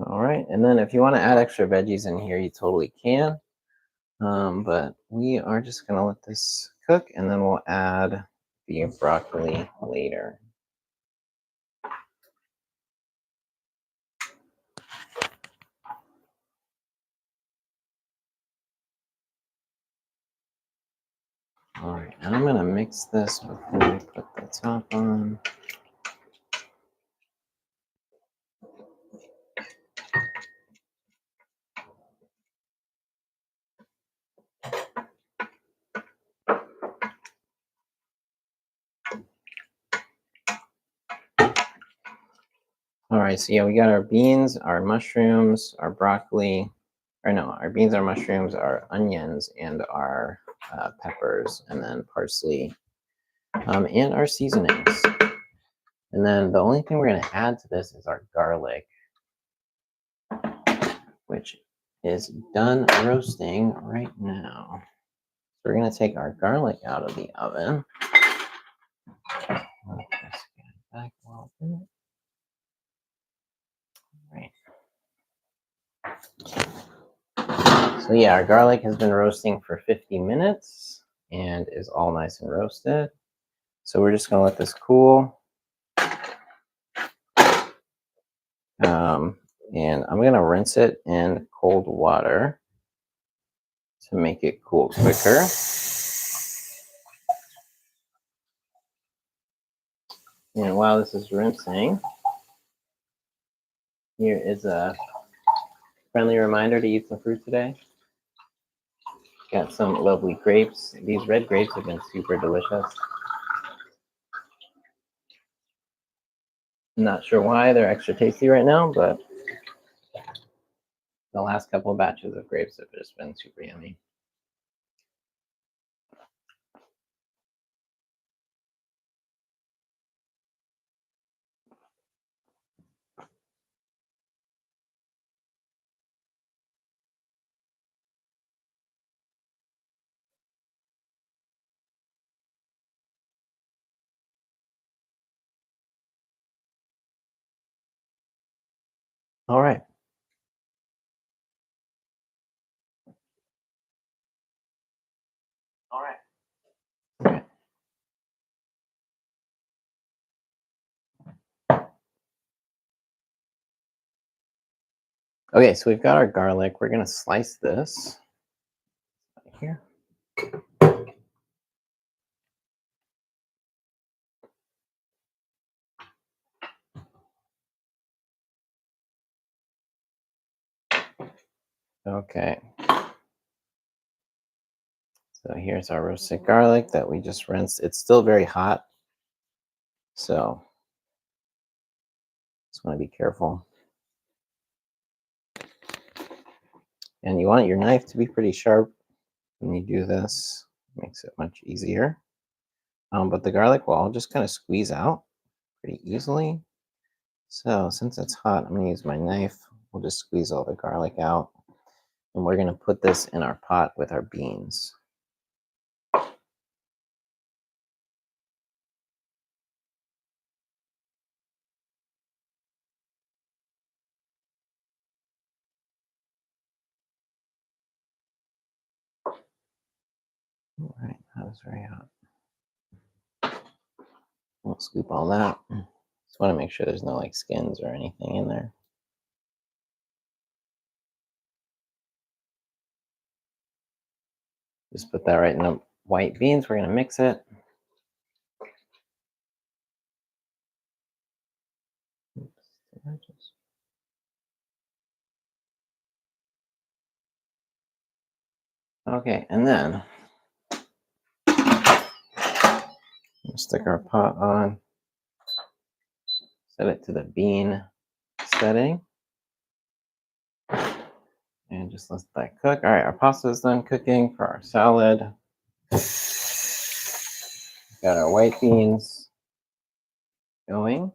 All right, and then if you want to add extra veggies in here, you totally can. But we are just going to let this cook, and then we'll add the broccoli later. All right, and I'm going to mix this before we put the top on. All right, so yeah, we got our beans, our mushrooms, our broccoli, or no, our beans, our mushrooms, our onions, and our peppers, and then parsley, and our seasonings. And then the only thing we're going to add to this is our garlic, which is done roasting right now. So we're going to take our garlic out of the oven. Let me just get it back a little bit. Right. So yeah, our garlic has been roasting for 50 minutes and is all nice and roasted. So we're just going to let this cool. And I'm going to rinse it in cold water to make it cool quicker. And while this is rinsing, here is a friendly reminder to eat some fruit today. Got some lovely grapes. These red grapes have been super delicious. I'm not sure why they're extra tasty right now, but the last couple of batches of grapes have just been super yummy. All right. All right. Okay. Okay, so we've got our garlic. We're going to slice this right here. Okay. So here's our roasted garlic that we just rinsed. It's still very hot, so just want to be careful. And you want your knife to be pretty sharp when you do this. It makes it much easier. But the garlic will all just kind of squeeze out pretty easily. So since it's hot, I'm going to use my knife. We'll just squeeze all the garlic out. And we're going to put this in our pot with our beans. All right, that was very hot. We'll scoop all that. Just want to make sure there's no like skins or anything in there. Just put that right in the white beans. We're going to mix it. Okay, and then stick our pot on, set it to the bean setting, and just let that cook. All right, our pasta is done cooking for our salad. Got our white beans going.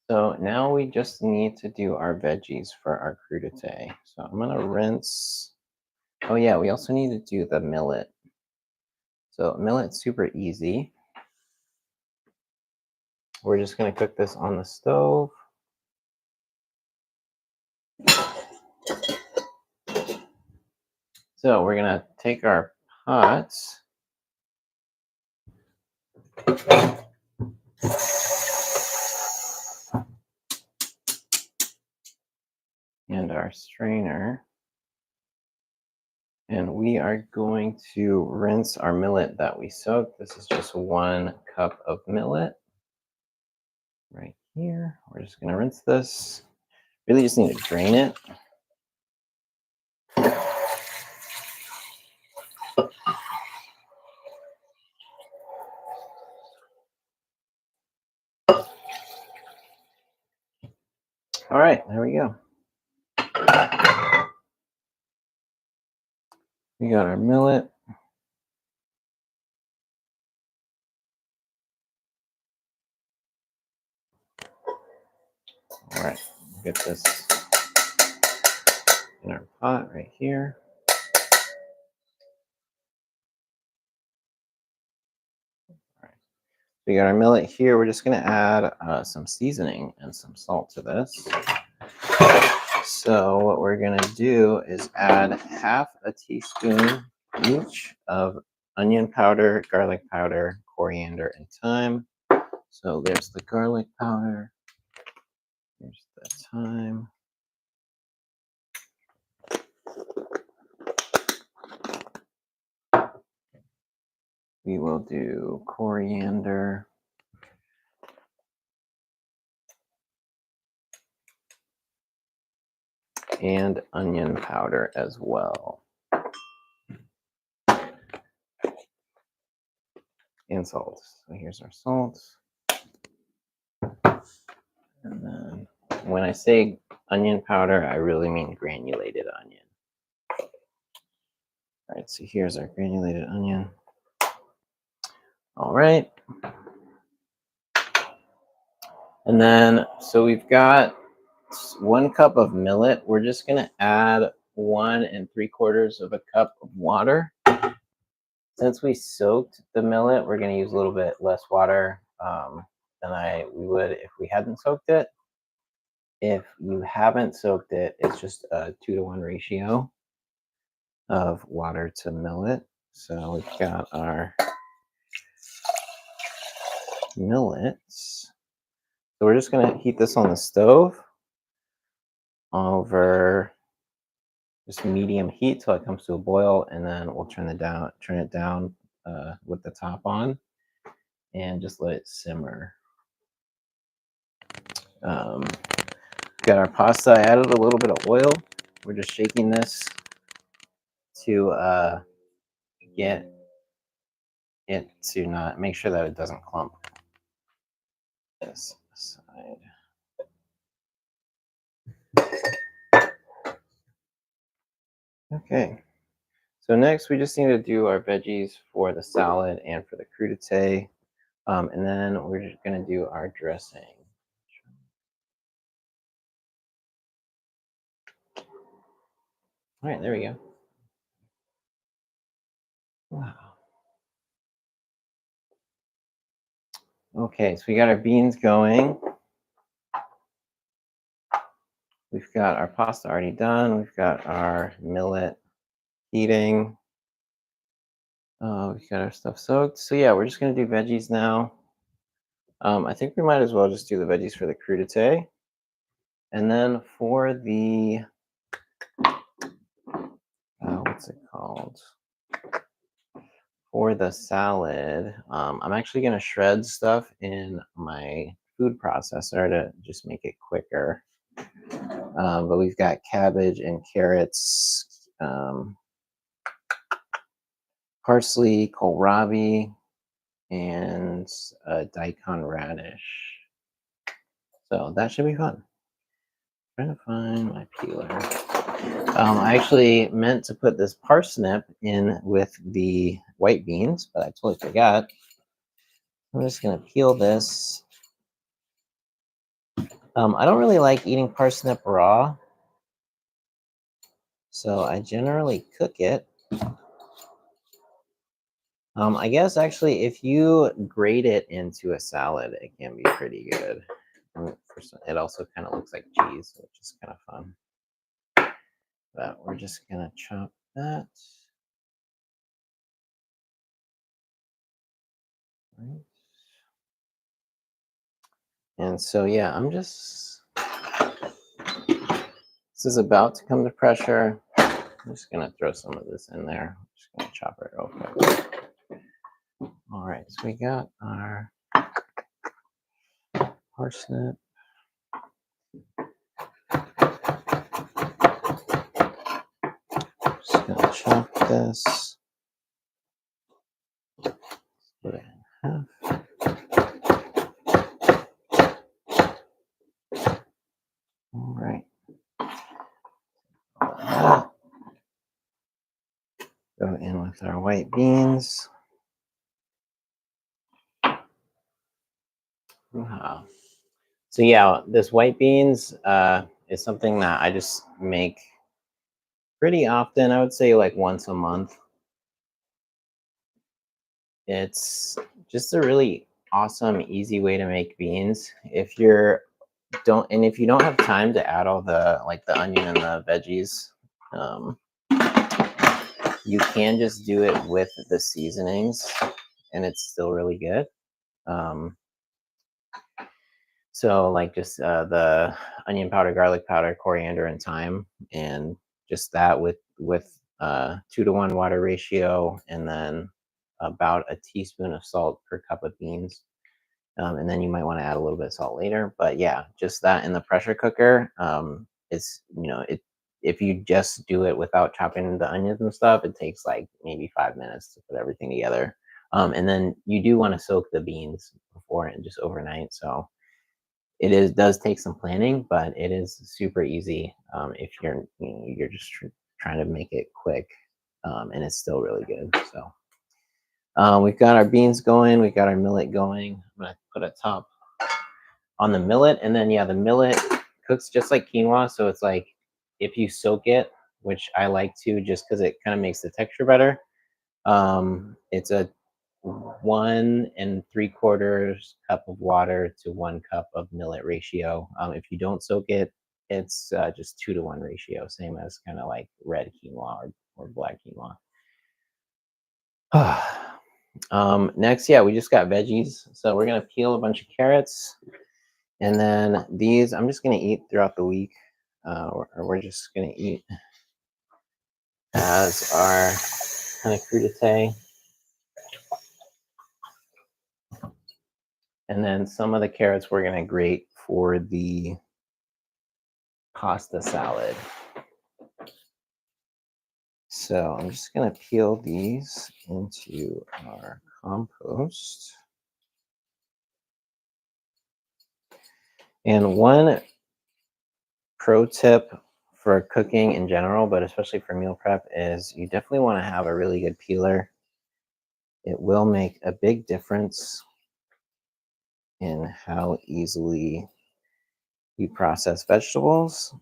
So now we just need to do our veggies for our crudité. So I'm gonna rinse. Oh yeah, we also need to do the millet. So millet's super easy. We're just gonna cook this on the stove. So we're gonna take our pots and our strainer, and we are going to rinse our millet that we soaked. This is just 1 cup of millet right here. We're just gonna rinse this. Really just need to drain it. All right, there we go. We got our millet. All right, get this in our pot right here. All right, we got our millet here. We're just gonna add some seasoning and some salt to this. So what we're gonna do is add half a teaspoon each of onion powder, garlic powder, coriander, and thyme. So there's the garlic powder. There's the thyme. We will do coriander. And onion powder as well. And salt. So here's our salt. And then when I say onion powder, I really mean granulated onion. All right, so here's our granulated onion. All right. And then, so we've got 1 cup of millet. We're just gonna add 1 3/4 cup of water. Since we soaked the millet, we're gonna use a little bit less water than we would if we hadn't soaked it. If you haven't soaked it, it's just a 2-to-1 ratio of water to millet. So we've got our millets. So we're just gonna heat this on the stove over just medium heat till it comes to a boil, and then we'll turn it down with the top on, and just let it simmer. Got our pasta. I added a little bit of oil. We're just shaking this to get it to not make sure that it doesn't clump. This side. Okay. So next we just need to do our veggies for the salad and for the crudité. And then we're just gonna do our dressing. All right, there we go. Wow. Okay, so we got our beans going. We've got our pasta already done. We've got our millet heating. We've got our stuff soaked. So yeah, we're just gonna do veggies now. I think we might as well just do the veggies for the crudité. And then for the, what's it called? For the salad, I'm actually going to shred stuff in my food processor to just make it quicker. But we've got cabbage and carrots, parsley, kohlrabi, and daikon radish. So that should be fun. I'm trying to find my peeler. I actually meant to put this parsnip in with the white beans, but I totally forgot. I'm just going to peel this. I don't really like eating parsnip raw, so I generally cook it. I guess actually if you grate it into a salad, it can be pretty good. It also kind of looks like cheese, which is kind of fun. But we're just going to chop that. Right. And so, yeah, this is about to come to pressure. I'm just going to throw some of this in there. I'm just going to chop it real quick. All right, so we got our parsnip. Just going to chop this. Split it in half. All right. Go in with our white beans. So yeah, this white beans is something that I just make pretty often. I would say like once a month. It's just a really awesome, easy way to make beans. If you don't have time to add all the the onion and the veggies, you can just do it with the seasonings, and it's still really good. So like just the onion powder, garlic powder, coriander, and thyme, and just that with 2-to-1 water ratio, and then about a teaspoon of salt per cup of beans. And then you might want to add a little bit of salt later. But yeah, just that in the pressure cooker. It's if you just do it without chopping the onions and stuff, it takes like maybe 5 minutes to put everything together. And then you do want to soak the beans before and just overnight. So does take some planning, but it is super easy if you're just trying to make it quick, and it's still really good. So we've got our beans going, we've got our millet going. I'm gonna put a top on the millet, and then yeah, the millet cooks just like quinoa. So it's like if you soak it, which I like to, just because it kind of makes the texture better. It's a 1 3/4 cup of water to 1 cup of millet ratio. If you don't soak it, it's just 2-to-1 ratio, same as kind of like red quinoa or black quinoa. Next, yeah, we just got veggies. So we're gonna peel a bunch of carrots, and then these I'm just gonna eat throughout the week, or we're just gonna eat as our kind of crudité. And then some of the carrots we're gonna grate for the pasta salad. So I'm just gonna peel these into our compost. And one pro tip for cooking in general, but especially for meal prep, is you definitely want to have a really good peeler. It will make a big difference in how easily you process vegetables.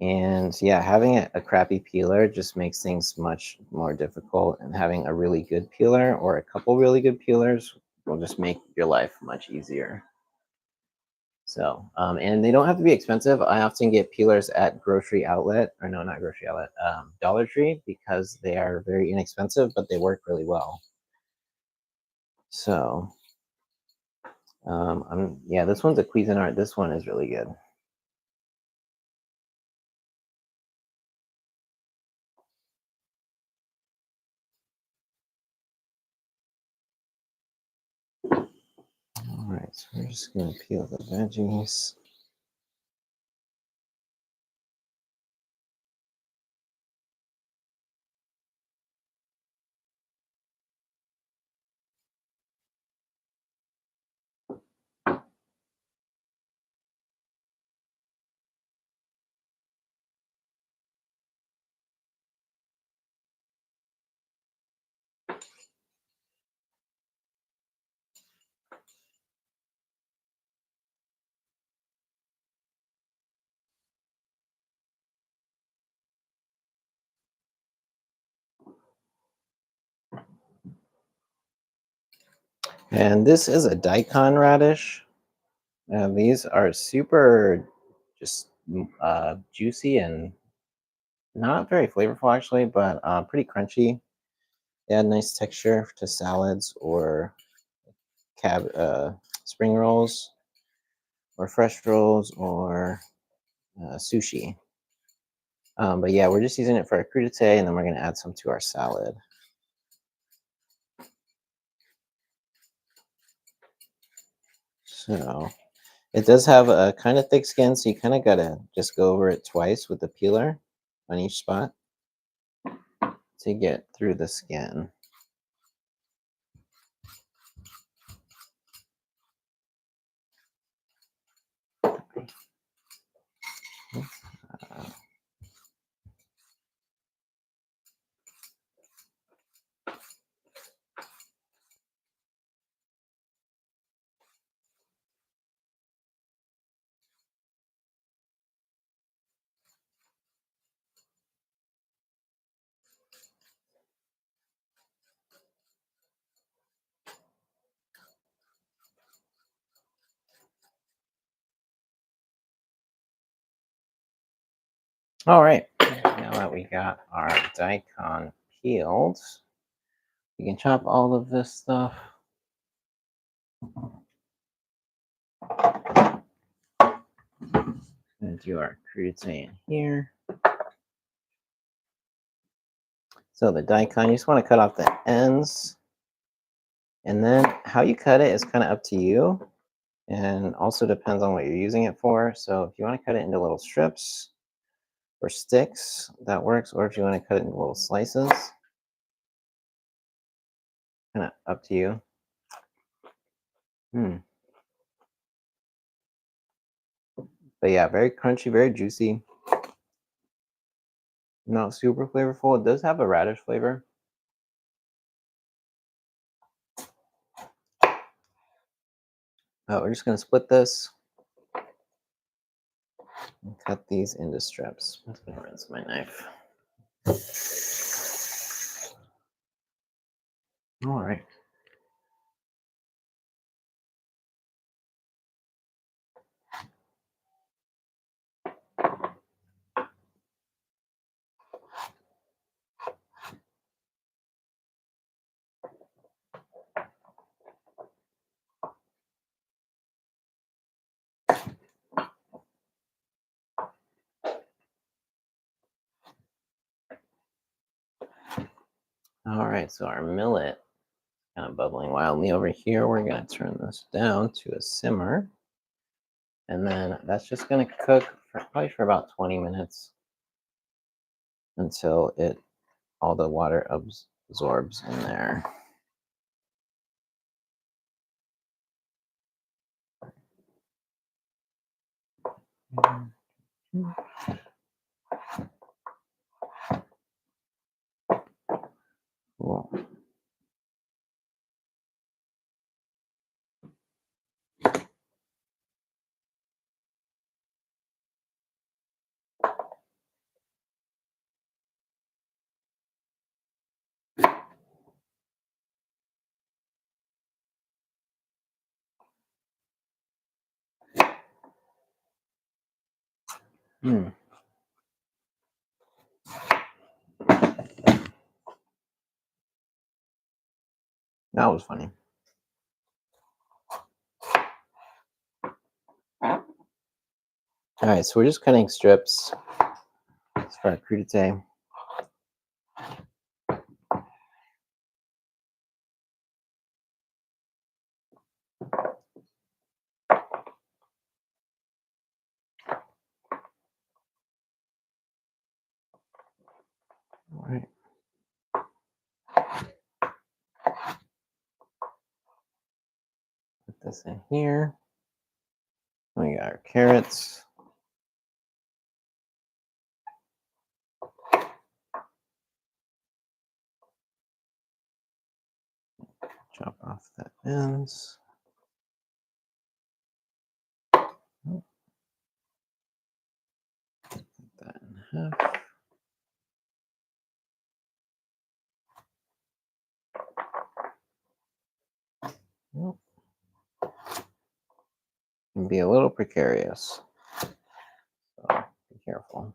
And yeah, having a crappy peeler just makes things much more difficult, and having a really good peeler or a couple really good peelers will just make your life much easier. So, and they don't have to be expensive. I often get peelers at grocery outlet, or no, not grocery outlet, Dollar Tree, because they are very inexpensive, but they work really well. So, Yeah, this one's a Cuisinart. This one is really good. All right, so we're just gonna peel the veggies. And this is a daikon radish. And these are super just juicy and not very flavorful actually, but pretty crunchy. They add nice texture to salads or spring rolls or fresh rolls or sushi. But yeah, we're just using it for our crudité, and then we're going to add some to our salad. So it does have a kind of thick skin, so you kind of got to just go over it twice with the peeler on each spot to get through the skin. All right, now that we got our daikon peeled, we can chop all of this stuff. And do our crudité in here. So the daikon, you just want to cut off the ends. And then how you cut it is kind of up to you and also depends on what you're using it for. So if you want to cut it into little strips or sticks, that works. Or if you want to cut it into little slices, kind of up to you. But yeah, very crunchy, very juicy. Not super flavorful. It does have a radish flavor. We're just going to split this and cut these into strips. I'm just going to rinse my knife. All right. All right, so our millet kind of bubbling wildly over here. We're going to turn this down to a simmer. And then that's just going to cook for probably for about 20 minutes until all the water absorbs in there. Cool. Hmm. That was funny. All right, so we're just cutting strips for our crudité. All right. Put this in here. We got our carrots. Chop off the ends. Oh, put that in half. Oh, can be a little precarious, so be careful.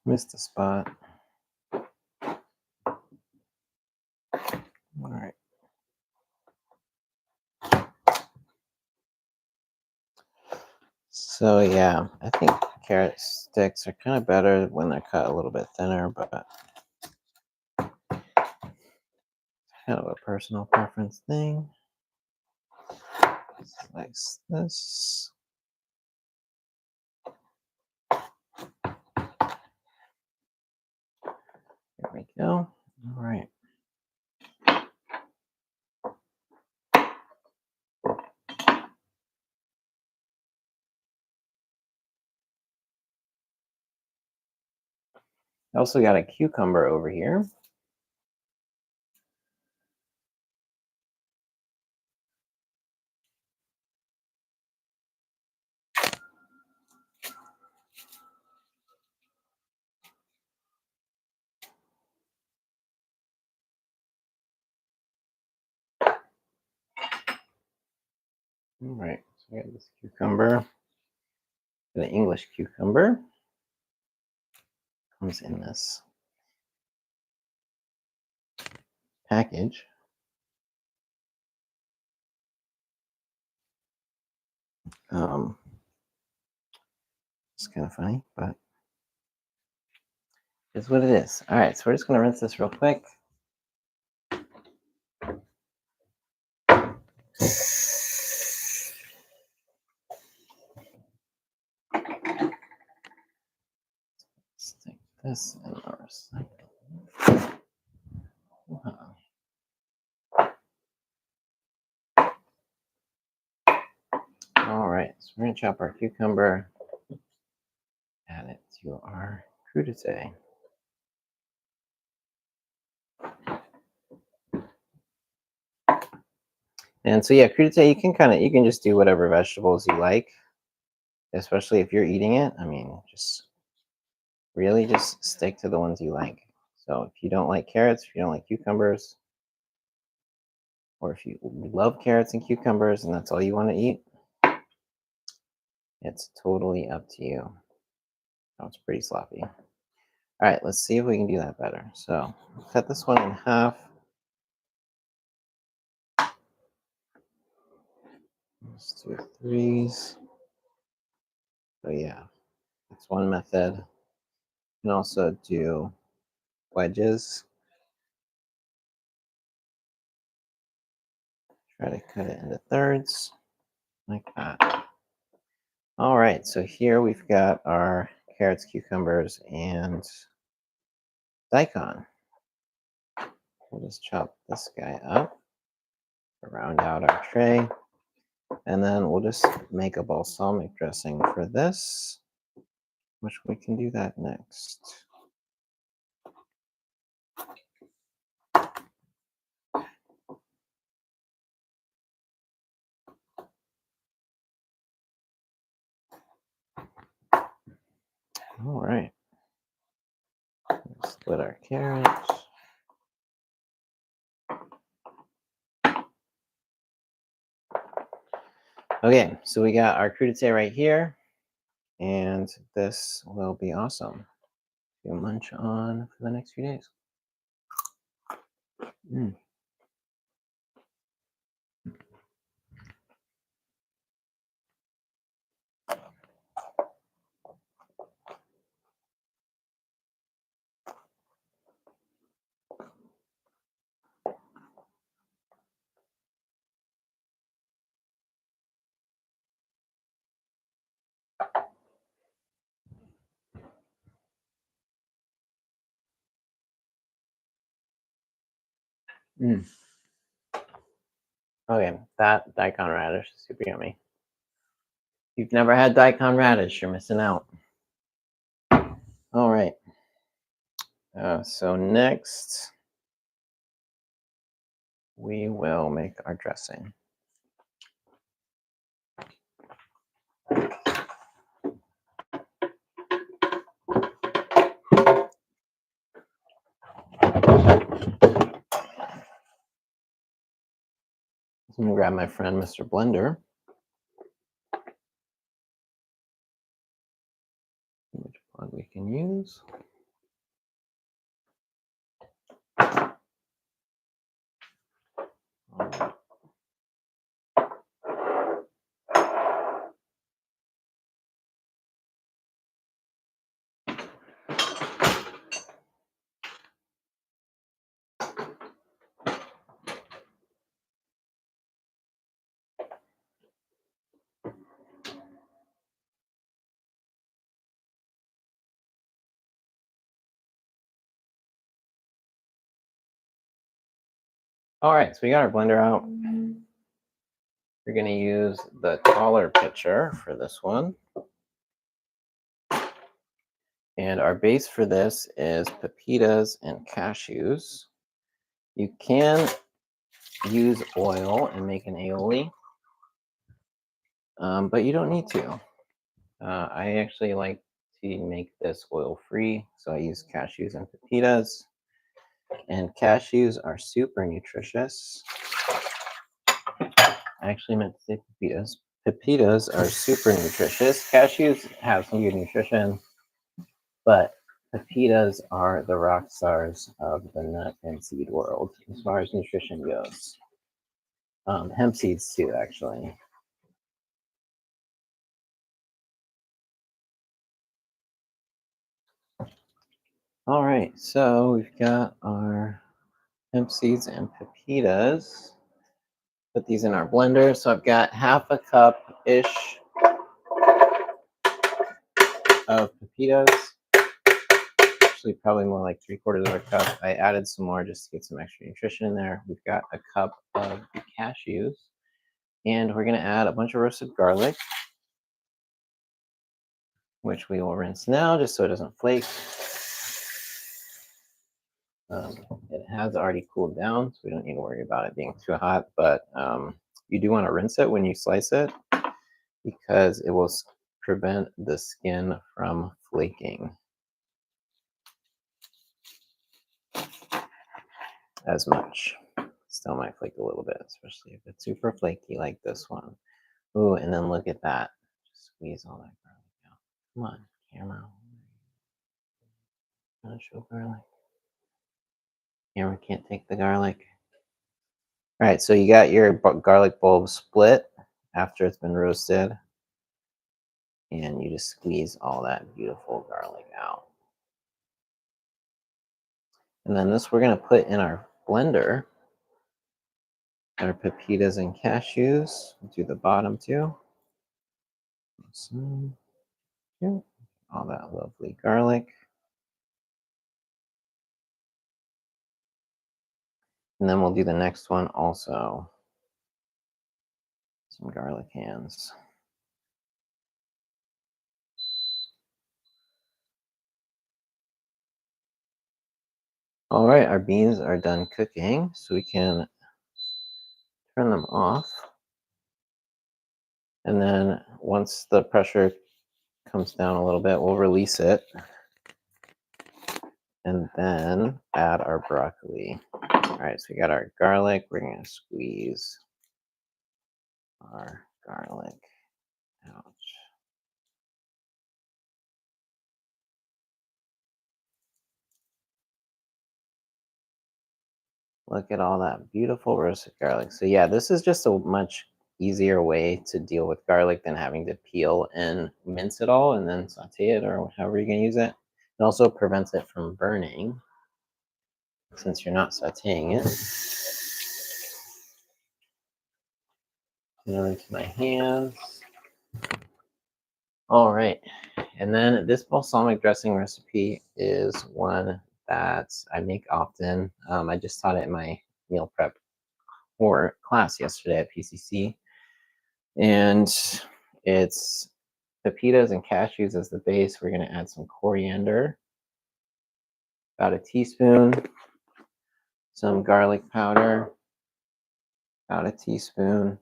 Missed a spot. All right. So yeah, I think carrot sticks are kind of better when they're cut a little bit thinner, but kind of a personal preference thing. Slice this. There we go. All right. I also got a cucumber over here. All right, so I got this cucumber. The English cucumber comes in this package. It's kind of funny, but it's what it is. All right, so we're just going to rinse this real quick. Stick this in our recycle. Wow. All right, so we're going to chop our cucumber, add it to our crudité. And so yeah, crudité, you can just do whatever vegetables you like, especially if you're eating it. I mean, just really just stick to the ones you like. So if you don't like carrots, if you don't like cucumbers, or if you love carrots and cucumbers and that's all you want to eat, it's totally up to you. Oh, it's pretty sloppy. All right, let's see if we can do that better. So cut this one in half. Let's do threes. So yeah, that's one method. You can also do wedges. Try to cut it into thirds, like that. All right, so here we've got our carrots, cucumbers, and daikon. We'll just chop this guy up to round out our tray. And then we'll just make a balsamic dressing for this, which we can do that next. All right. Split our carrots. Okay, so we got our crudité right here, and this will be awesome to munch on for the next few days. Mm. Mm. Okay, that daikon radish is super yummy. If you've never had daikon radish, you're missing out. All right. So next, we will make our dressing. I'm gonna grab my friend, Mr. Blender. Which plug we can use. All right, so we got our blender out. We're going to use the taller pitcher for this one. And our base for this is pepitas and cashews. You can use oil and make an aioli, but you don't need to. I actually like to make this oil-free, so I use cashews and pepitas. And cashews are super nutritious. I actually meant to say pepitas. Pepitas are super nutritious. Cashews have some good nutrition, but pepitas are the rock stars of the nut and seed world as far as nutrition goes. Hemp seeds too, actually. All right, so we've got our hemp seeds and pepitas. Put these in our blender. So I've got half a cup-ish of pepitas. Actually, probably more like 3/4 of a cup. I added some more just to get some extra nutrition in there. We've got a cup of cashews. And we're going to add a bunch of roasted garlic, which we will rinse now just so it doesn't flake. It has already cooled down, so we don't need to worry about it being too hot, but you do want to rinse it when you slice it because it will prevent the skin from flaking as much. Still might flake a little bit, especially if it's super flaky like this one. Ooh, and then look at that. Just squeeze all that garlic out. Come on, camera. I'm gonna show garlic. Camera can't take the garlic. All right, so you got your garlic bulb split after it's been roasted. And you just squeeze all that beautiful garlic out. And then this we're going to put in our blender. Our pepitas and cashews. Do the bottom too. Awesome. All that lovely garlic. And then we'll do the next one also. Some garlic hands. All right, our beans are done cooking, so we can turn them off. And then once the pressure comes down a little bit, we'll release it and then add our broccoli. All right, so we got our garlic. We're going to squeeze our garlic out. Look at all that beautiful roasted garlic. So yeah, this is just a much easier way to deal with garlic than having to peel and mince it all and then saute it or however you're going to use it. It also prevents it from burning since you're not sauteing it. Into my hands. All right. And then this balsamic dressing recipe is one that I make often. I just taught it in my meal prep or class yesterday at PCC. And it's pepitas and cashews as the base. We're going to add some coriander, about a teaspoon, some garlic powder, about a teaspoon,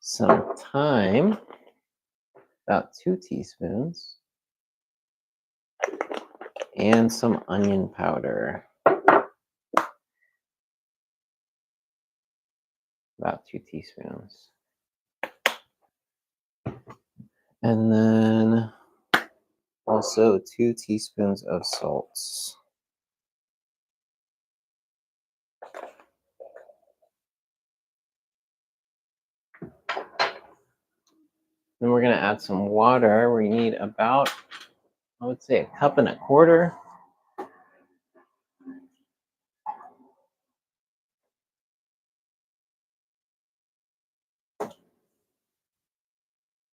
some thyme, about 2 teaspoons, and some onion powder, about 2 teaspoons. And then also 2 teaspoons of salt. Then we're going to add some water. We need about, I would say, 1.25 cups.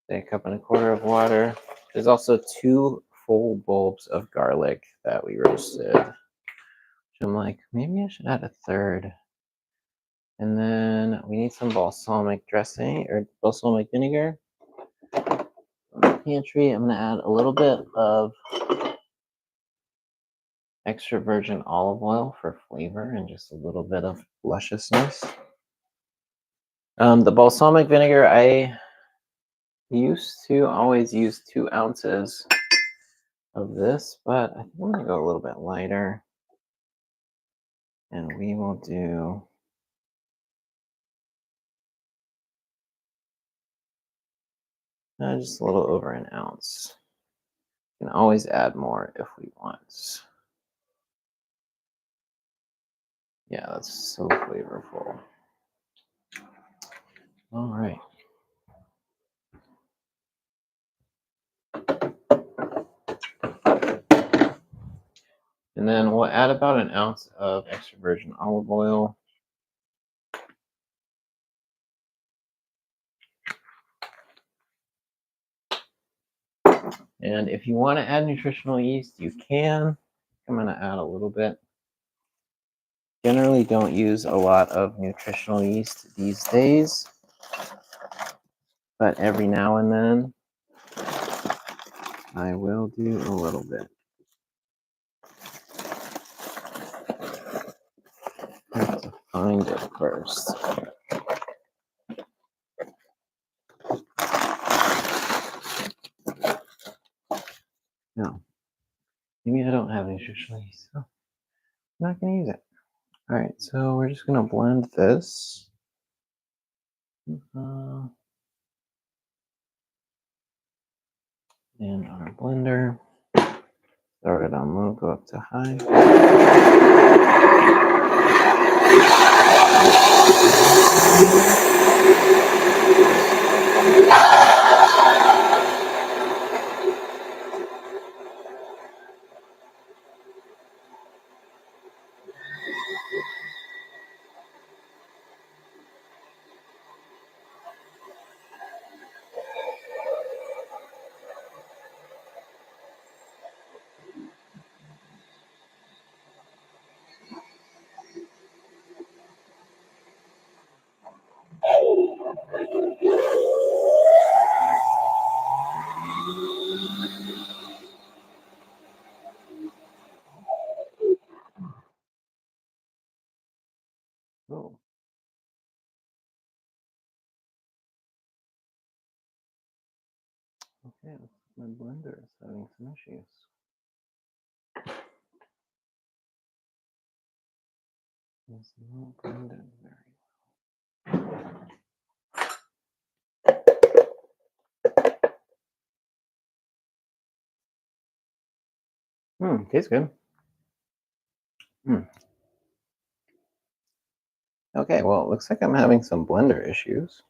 Say 1.25 cups of water. There's also 2 full bulbs of garlic that we roasted. Which I'm like, maybe I should add a third. And then we need some balsamic dressing or balsamic vinegar. From the pantry, I'm going to add a little bit of extra virgin olive oil for flavor and just a little bit of lusciousness. The balsamic vinegar, I used to always use 2 ounces of this, but I think I'm going to go a little bit lighter. And we will do just a little over 1 ounce. You can always add more if we want. Yeah, that's so flavorful. All right. And then we'll add about 1 ounce of extra virgin olive oil. And if you want to add nutritional yeast, you can. I'm going to add a little bit. Generally don't use a lot of nutritional yeast these days, but every now and then I will do a little bit. I have to find it first. No, maybe I don't have nutritional yeast, so I'm not going to use it. All right, so we're just going to blend this. In our blender. Start it on low, go up to high. Okay, my blender is having some issues. It's not blended very well. Tastes good. Okay, well, it looks like I'm having some blender issues.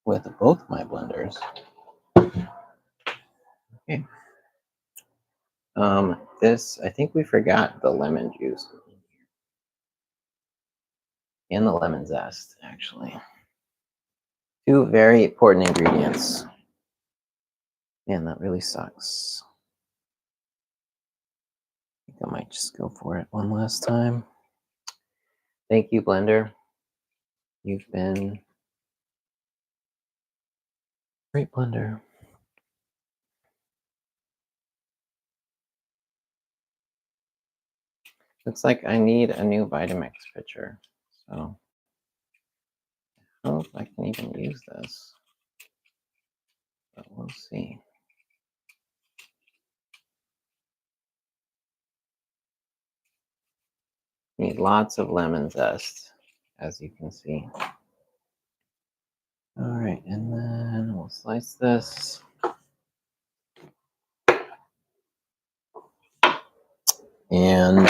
With both my blenders. Okay. This, I think we forgot the lemon juice. And the lemon zest, actually. Two very important ingredients. Man, that really sucks. I think I might just go for it one last time. Thank you, blender. You've been great blender. Looks like I need a new Vitamix pitcher. So I hope I can even use this. But we'll see. Need lots of lemon zest, as you can see. All right, and then we'll slice this. And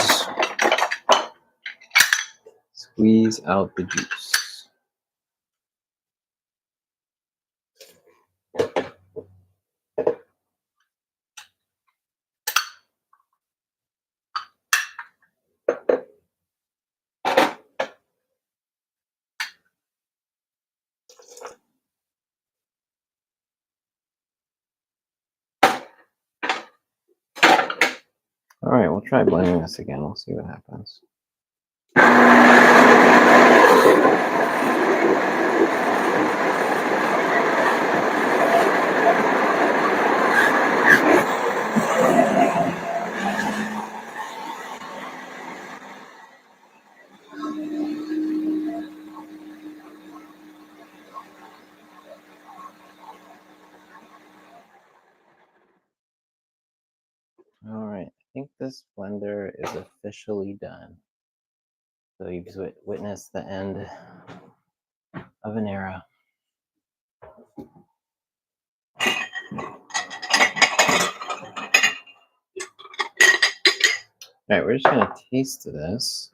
squeeze out the juice. All right, we'll try blending this again. We'll see what happens. All right, I think this blender is officially done. So you've witnessed the end of an era. All right, we're just gonna taste this.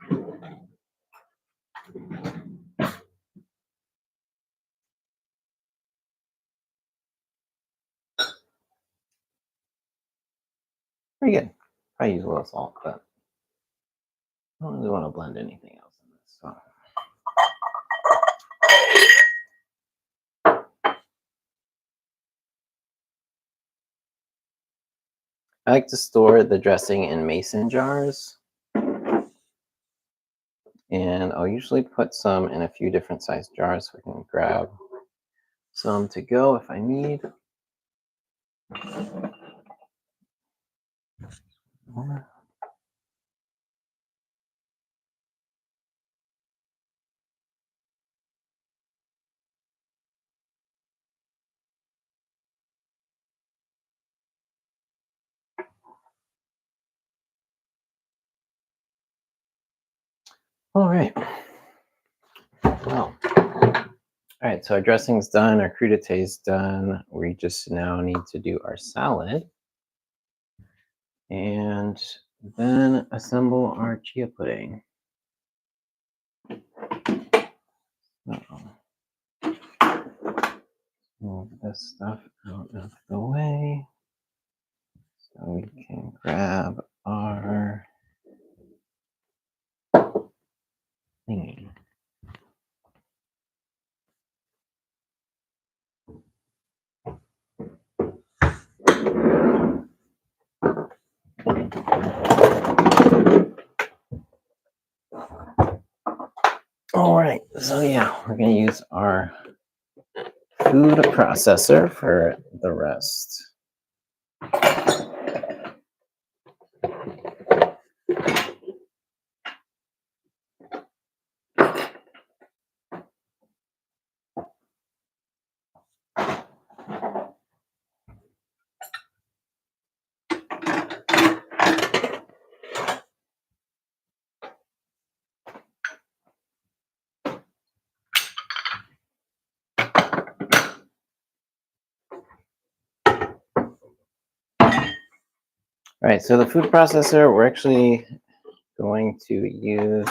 Pretty good. Probably use a little salt, but I don't really want to blend anything else in this. So. I like to store the dressing in mason jars. And I'll usually put some in a few different size jars so I can grab some to go if I need. All right. Well, all right, so our dressing's done, our crudités done. We just now need to do our salad and then assemble our chia pudding. Move this stuff out of the way so we can grab our thingy. All right, so yeah, we're gonna use our food processor for the rest. All right, so the food processor, we're actually going to use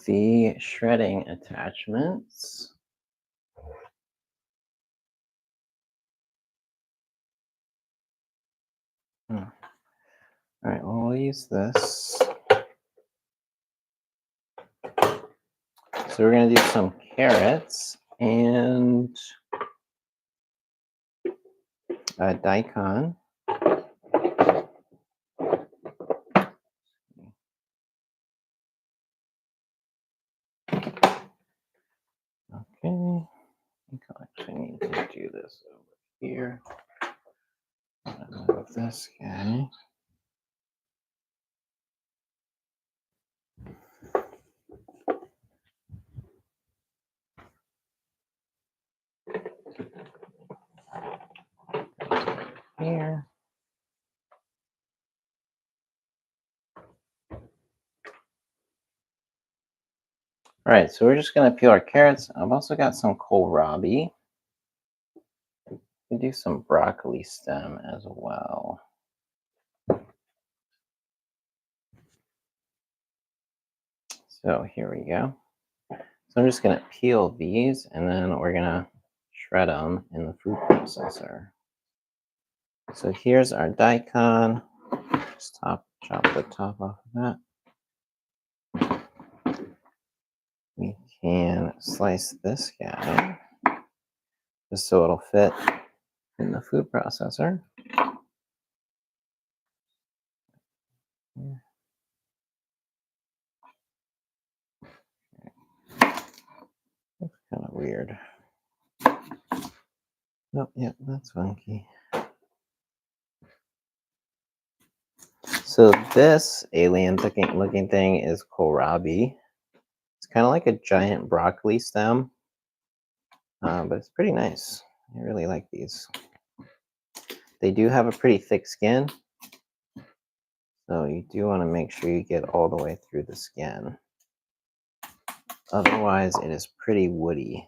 the shredding attachments. All right, well, we'll use this. So we're going to do some carrots and daikon. Okay, I think I actually need to do this over here. Move this guy. Here. All right, so we're just going to peel our carrots. I've also got some kohlrabi. We do some broccoli stem as well. So here we go. So I'm just going to peel these, and then we're going to shred them in the food processor. So here's our daikon. Just chop the top off of that. We can slice this guy just so it'll fit in the food processor. That's kind of weird. Nope, yeah, that's funky. So this alien looking thing is kohlrabi. It's kind of like a giant broccoli stem, but it's pretty nice. I really like these. They do have a pretty thick skin, so you do want to make sure you get all the way through the skin. Otherwise, it is pretty woody.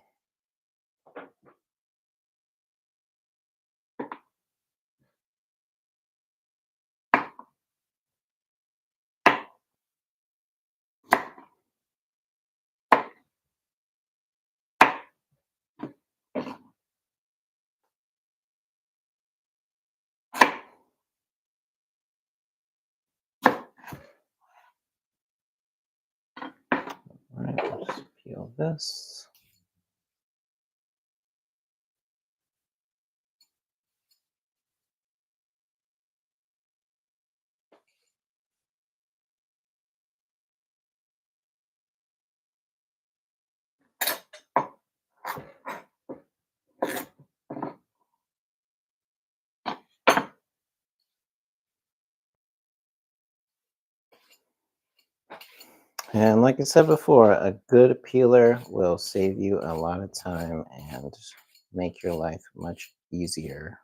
All right, we'll just peel this. And like I said before, a good peeler will save you a lot of time and make your life much easier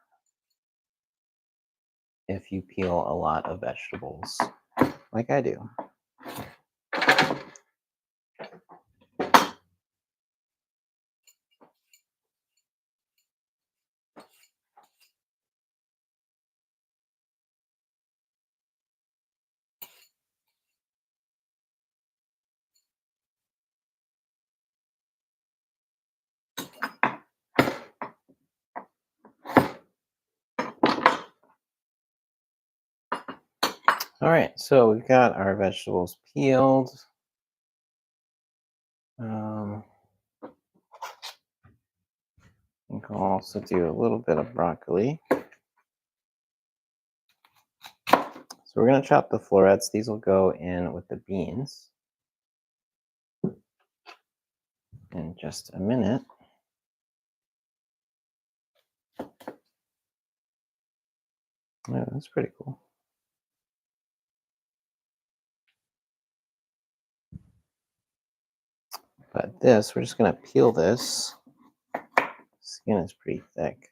if you peel a lot of vegetables, like I do. All right, so we've got our vegetables peeled. I think I'll also do a little bit of broccoli. So we're going to chop the florets. These will go in with the beans in just a minute. Oh, that's pretty cool. But this, we're just going to peel this. Skin is pretty thick.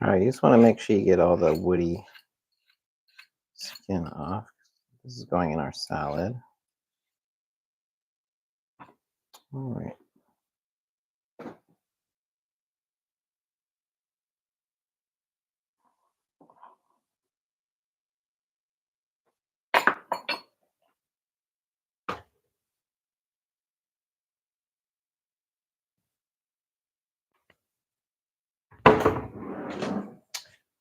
All right, you just want to make sure you get all the woody skin off. This is going in our salad. All right.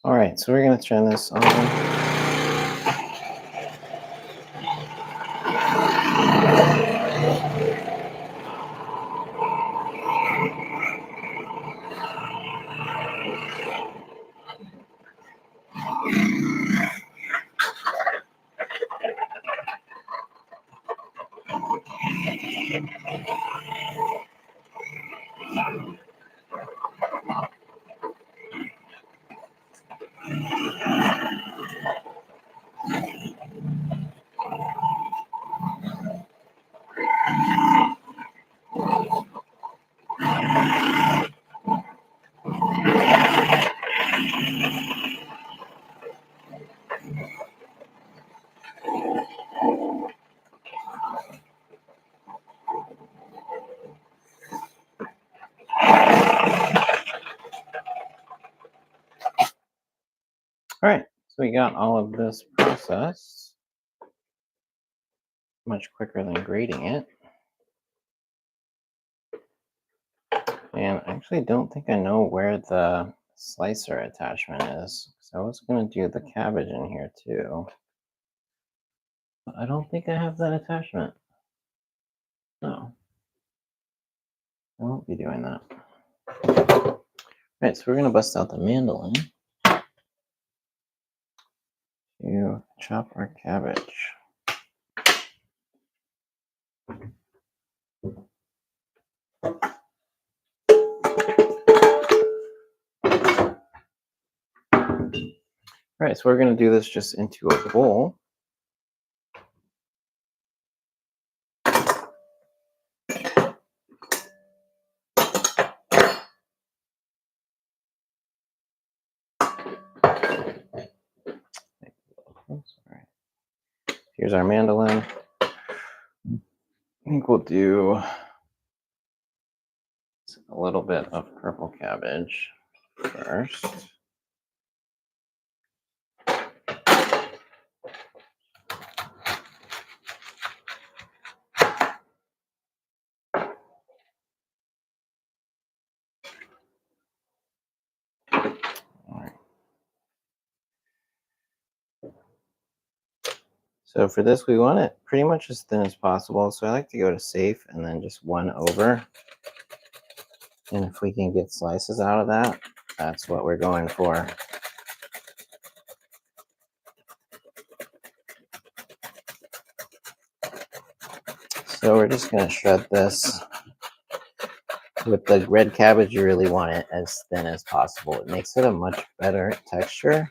All right, so we're going to turn this on. All right, so we got all of this processed much quicker than grating it. And I actually don't think I know where the slicer attachment is. So I was going to do the cabbage in here too. But I don't think I have that attachment. No. I won't be doing that. All right, so we're going to bust out the mandolin to chop our cabbage. All right, so we're going to do this just into a bowl. All right. Here's our mandolin. I think we'll do a little bit of purple cabbage first. So for this, we want it pretty much as thin as possible. So I like to go to safe and then just one over. And if we can get slices out of that, that's what we're going for. So we're just going to shred this. With the red cabbage, you really want it as thin as possible. It makes it a much better texture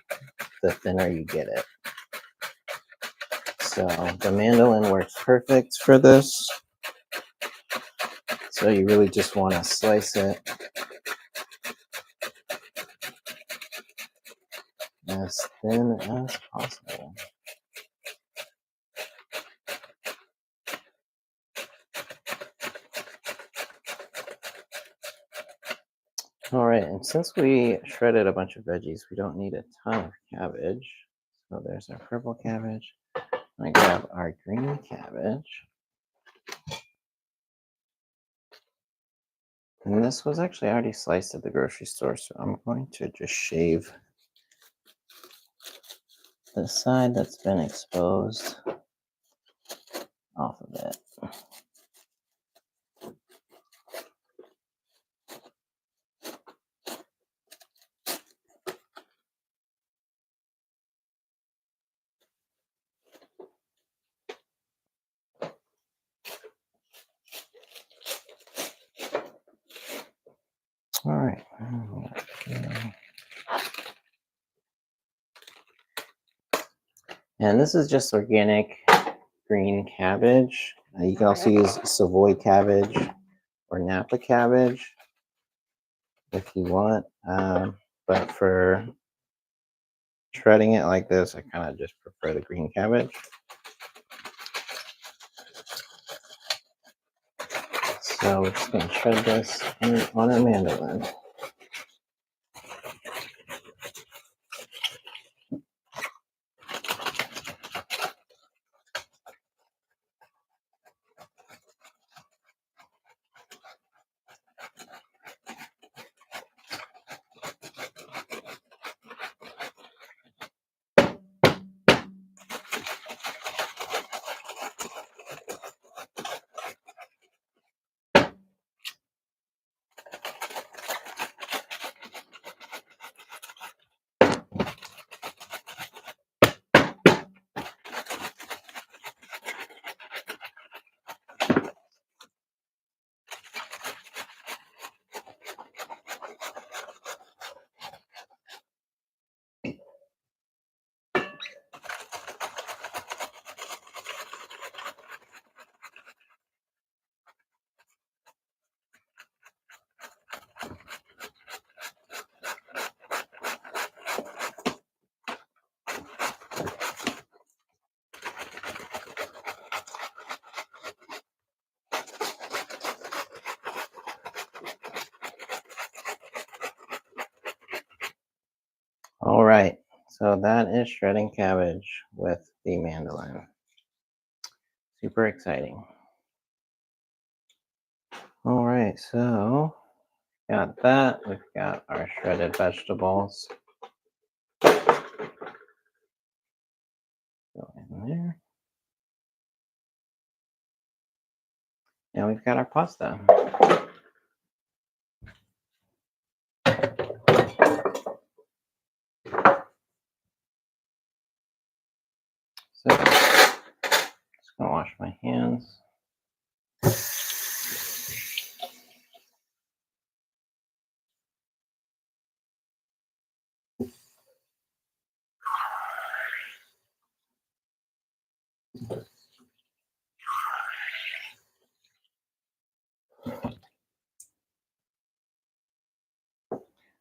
the thinner you get it. So the mandolin works perfect for this. So you really just want to slice it as thin as possible. All right, and since we shredded a bunch of veggies, we don't need a ton of cabbage. So there's our purple cabbage. I grab our green cabbage. And this was actually already sliced at the grocery store, so I'm going to just shave the side that's been exposed off of it. All right. And this is just organic green cabbage. You can also use Savoy cabbage or Napa cabbage if you want. but for shredding it like this, I kind of just prefer the green cabbage. So we're just going to shred this on a mandolin. All right, so that is shredding cabbage with the mandolin. Super exciting. All right, so got that. We've got our shredded vegetables. Go in there. And we've got our pasta. So, just gonna wash my hands.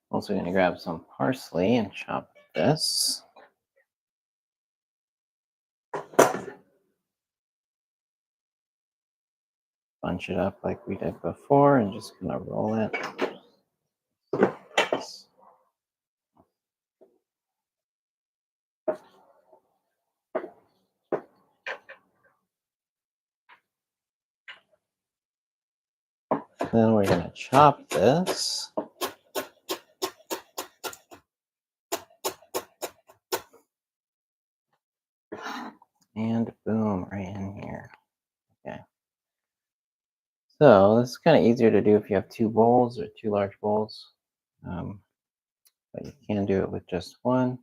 Also gonna grab some parsley and chop this. Bunch it up like we did before and just gonna roll it. Then we're gonna chop this. And boom, right in here. Okay. So this is kind of easier to do if you have two bowls or two large bowls. But you can do it with just one.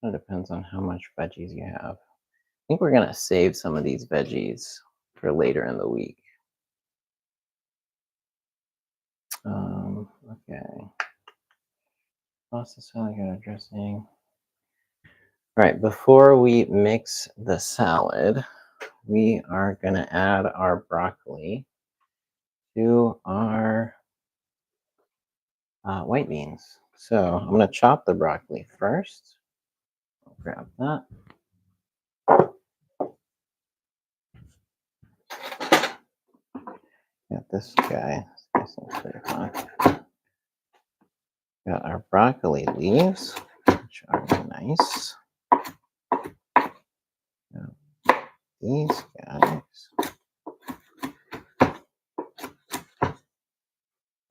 It depends on how much veggies you have. I think we're gonna save some of these veggies for later in the week. Okay. Pasta salad, got a dressing. All right, before we mix the salad, we are gonna add our broccoli to our white beans. So I'm gonna chop the broccoli first. I'll grab that. Got this guy. This guy's pretty fun. Got our broccoli leaves, which are nice. Got these guys.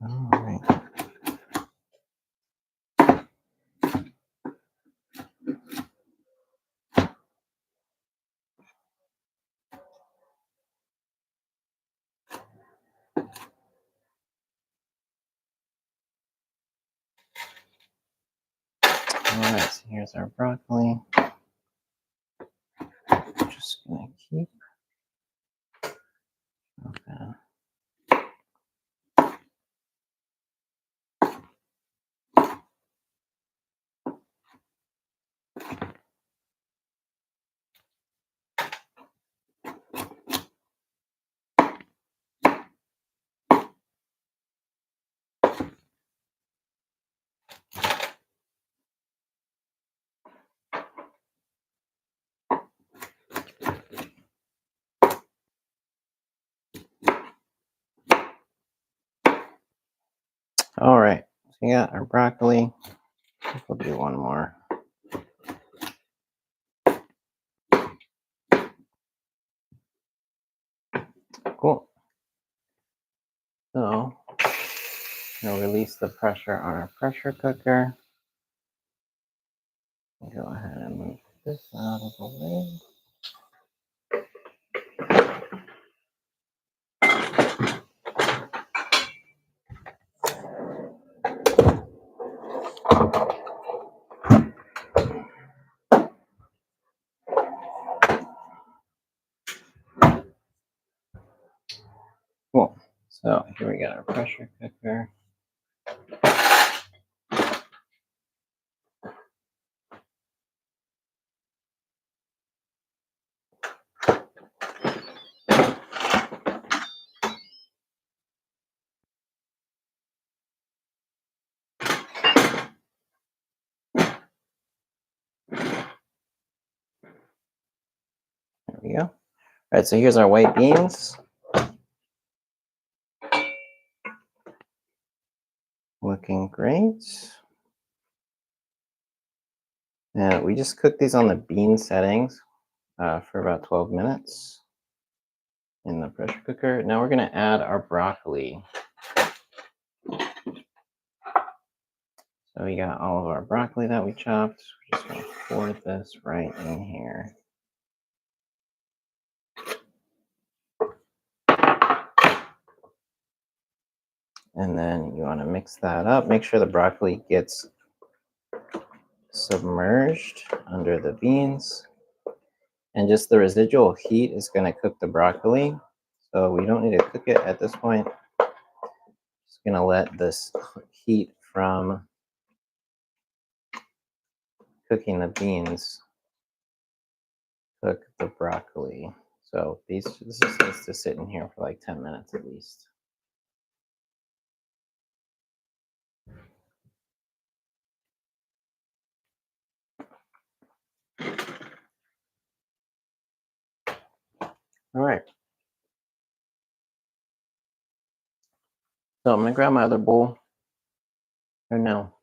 All right. All right, so here's our broccoli. Just gonna keep open. All right, so we got our broccoli. We'll do one more. Cool. So we'll release the pressure on our pressure cooker. Go ahead and move this out of the way. Cool. So here we got our pressure cooker. There we go. All right, so here's our white beans. Looking great. And we just cooked these on the bean settings for about 12 minutes in the pressure cooker. Now we're going to add our broccoli. So we got all of our broccoli that we chopped. We're just going to pour this right in here. And then you want to mix that up. Make sure the broccoli gets submerged under the beans. And just the residual heat is going to cook the broccoli. So we don't need to cook it at this point. Just going to let this heat from cooking the beans cook the broccoli. So this just needs to sit in here for like 10 minutes at least. All right. So I'm gonna grab my other bowl. Or no.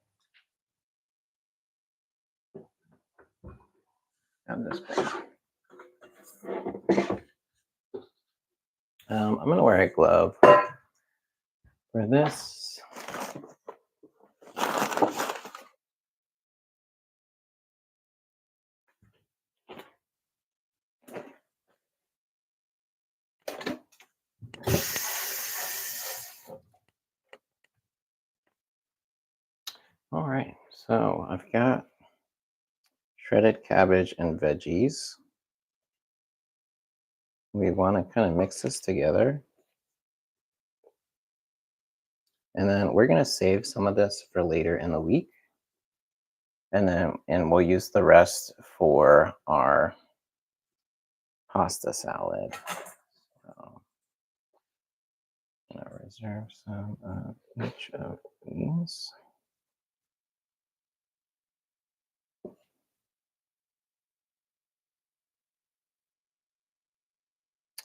Grab this bowl. I'm gonna wear a glove for this. All right, so I've got shredded cabbage and veggies. We want to kind of mix this together. And then we're going to save some of this for later in the week. And we'll use the rest for our pasta salad. So I'm going to reserve some of each of these.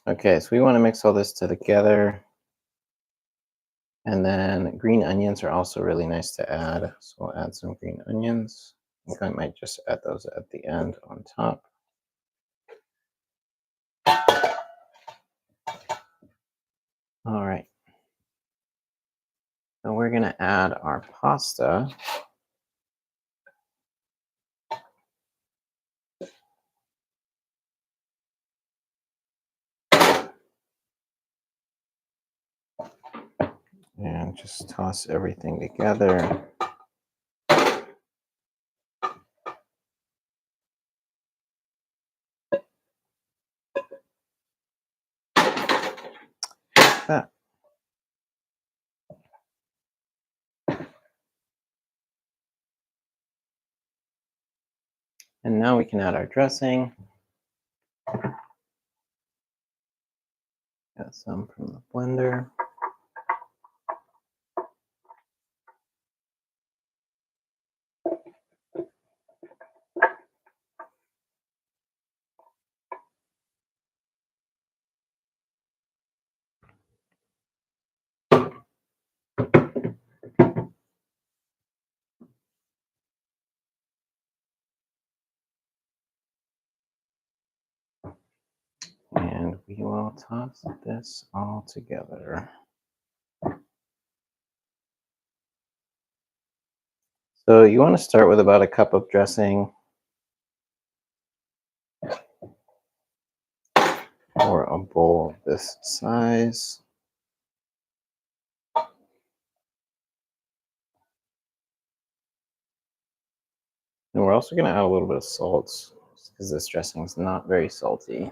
Okay, so we want to mix all this together. And then green onions are also really nice to add. So we'll add some green onions. I think I might just add those at the end on top. All right. So we're going to add our pasta. And just toss everything together. That. And now we can add our dressing. Got some from the blender. will toss this all together. So you want to start with about a cup of dressing or a bowl this size. And we're also going to add a little bit of salt because this dressing is not very salty.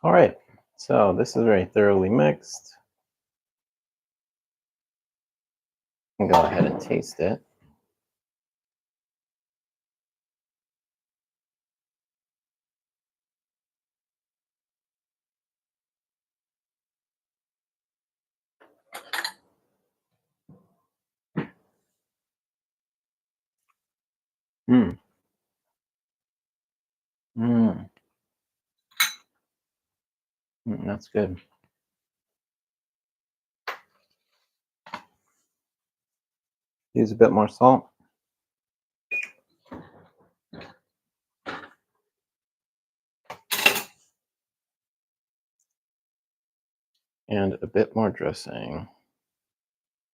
All right, so this is very thoroughly mixed. And go ahead and taste it. Mm. Mm. That's good. Use a bit more salt. And a bit more dressing.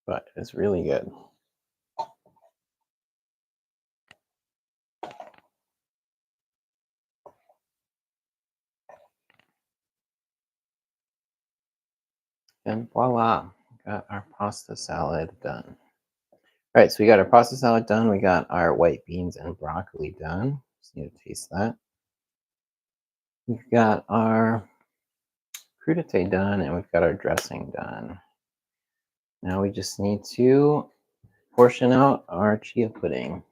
But it's really good. And voila, got our pasta salad done. All right, so we got our pasta salad done. We got our white beans and broccoli done. Just need to taste that. We've got our crudité done, and we've got our dressing done. Now we just need to portion out our chia pudding.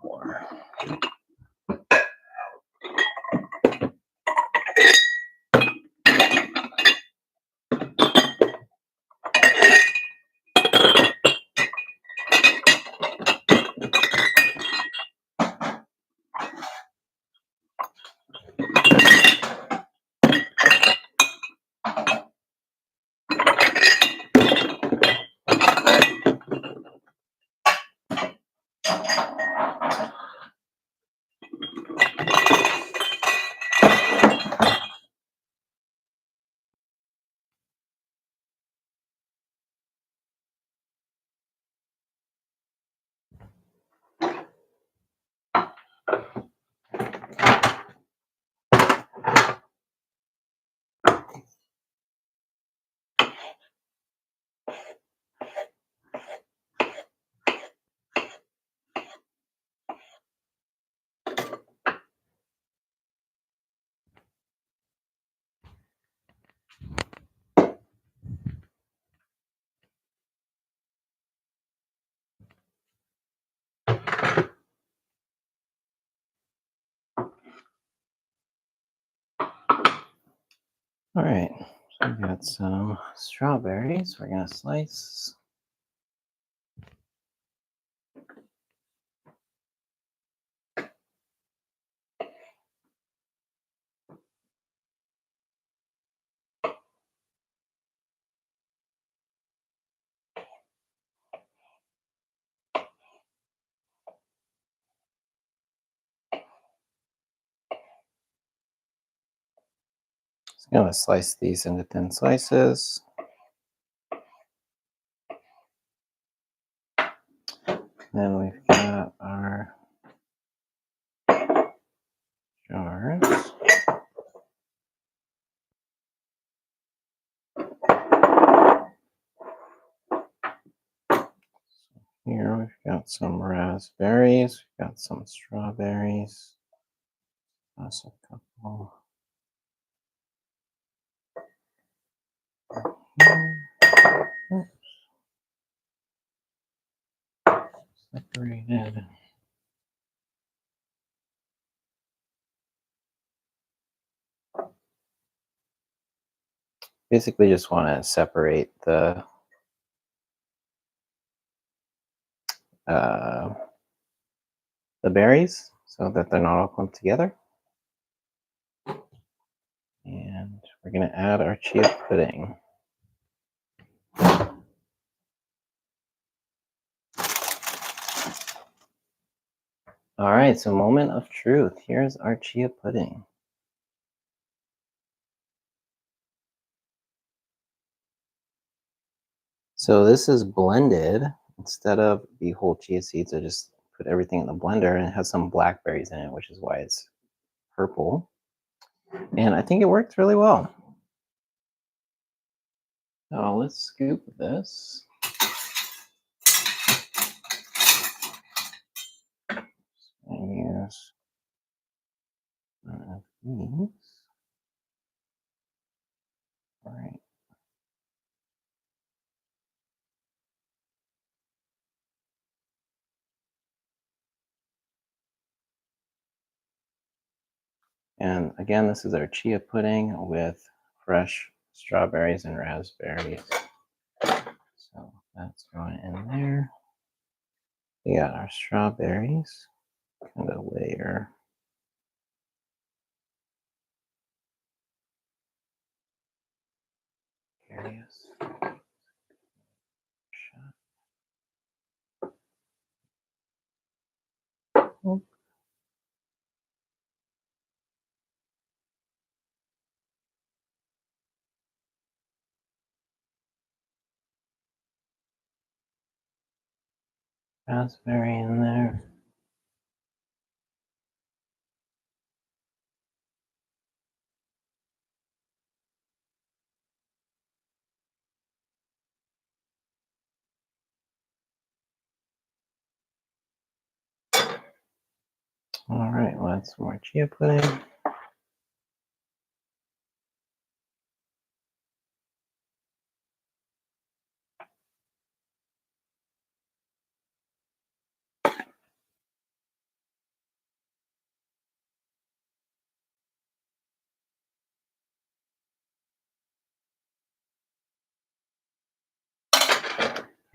Four. All right, so we got some strawberries. We're gonna slice. I'm going to slice these into thin slices. Then we've got our jars. Here we've got some raspberries, we've got some strawberries. That's a couple. Oops. Separated. Basically just want to separate the berries so that they're not all clumped together. And we're going to add our chia pudding. All right, so moment of truth. Here's our chia pudding. So this is blended. Instead of the whole chia seeds, I just put everything in the blender, and it has some blackberries in it, which is why it's purple. And I think it worked really well. So let's scoop this. And use one of these. All right. And again, this is our chia pudding with fresh strawberries and raspberries. So that's going in there. We got our strawberries, kind of layer. Curious. Oh. Raspberry in there. All right, we'll add some more chia pudding.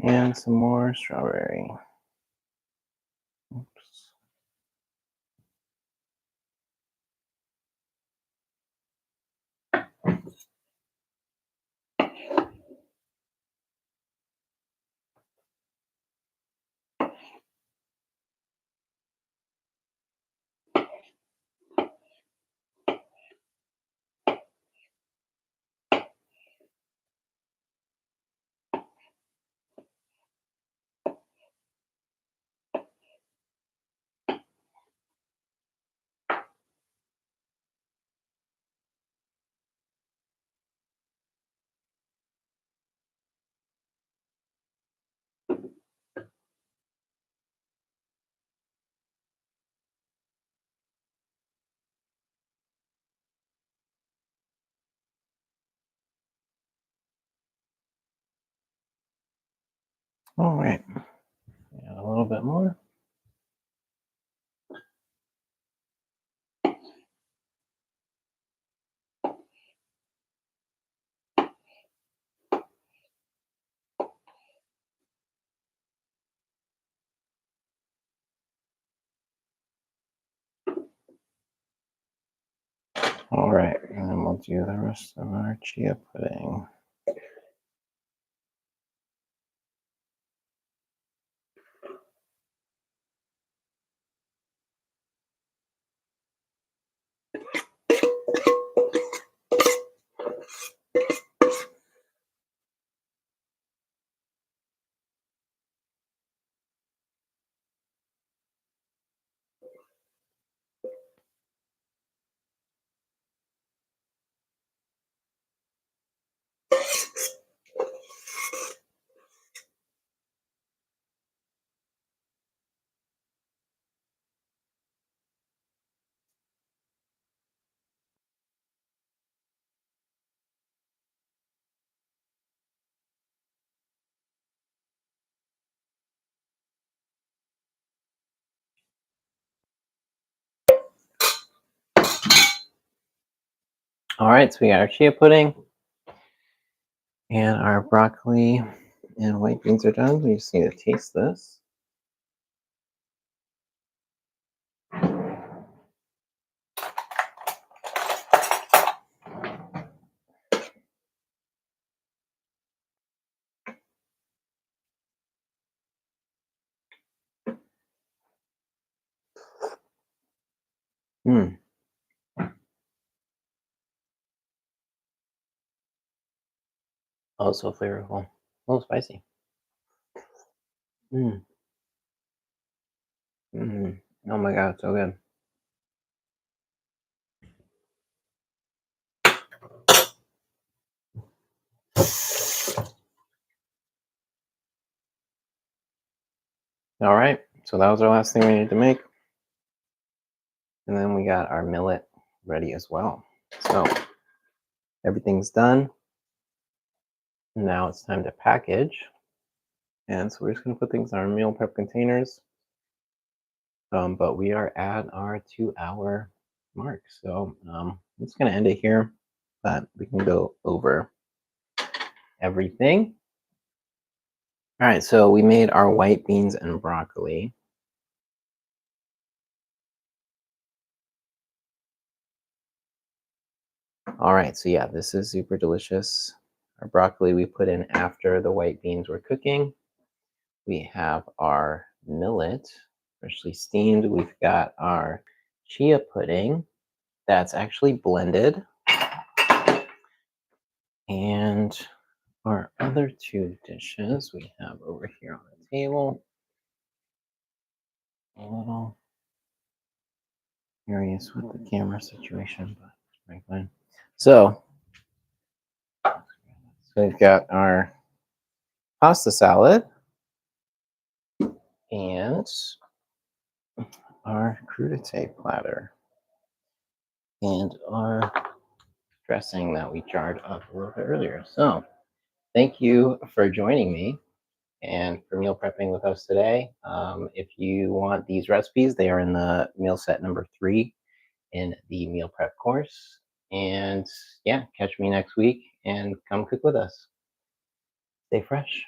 And some more strawberry. Oops. All right, add a little bit more. All right, and then we'll do the rest of our chia pudding. All right, so we got our chia pudding and our broccoli and white beans are done. We just need to taste this. Mm. Oh, so flavorful. A little spicy. Mm. Mm. Oh my god, so good. All right, so that was our last thing we needed to make. And then we got our millet ready as well. So everything's done. Now it's time to package. And so we're just going to put things in our meal prep containers. But we are at our 2-hour mark. So I'm just going to end it here, but we can go over everything. All right, so we made our white beans and broccoli. All right, so yeah, this is super delicious. Our broccoli we put in after the white beans were cooking. We have our millet, freshly steamed. We've got our chia pudding that's actually blended. And our other two dishes we have over here on the table. A little curious with the camera situation, but it's pretty fine. So we've got our pasta salad and our crudité platter and our dressing that we jarred up a little bit earlier. So thank you for joining me and for meal prepping with us today. If you want these recipes, they are in the meal set number 3 in the meal prep course. And yeah, catch me next week and come cook with us. Stay fresh.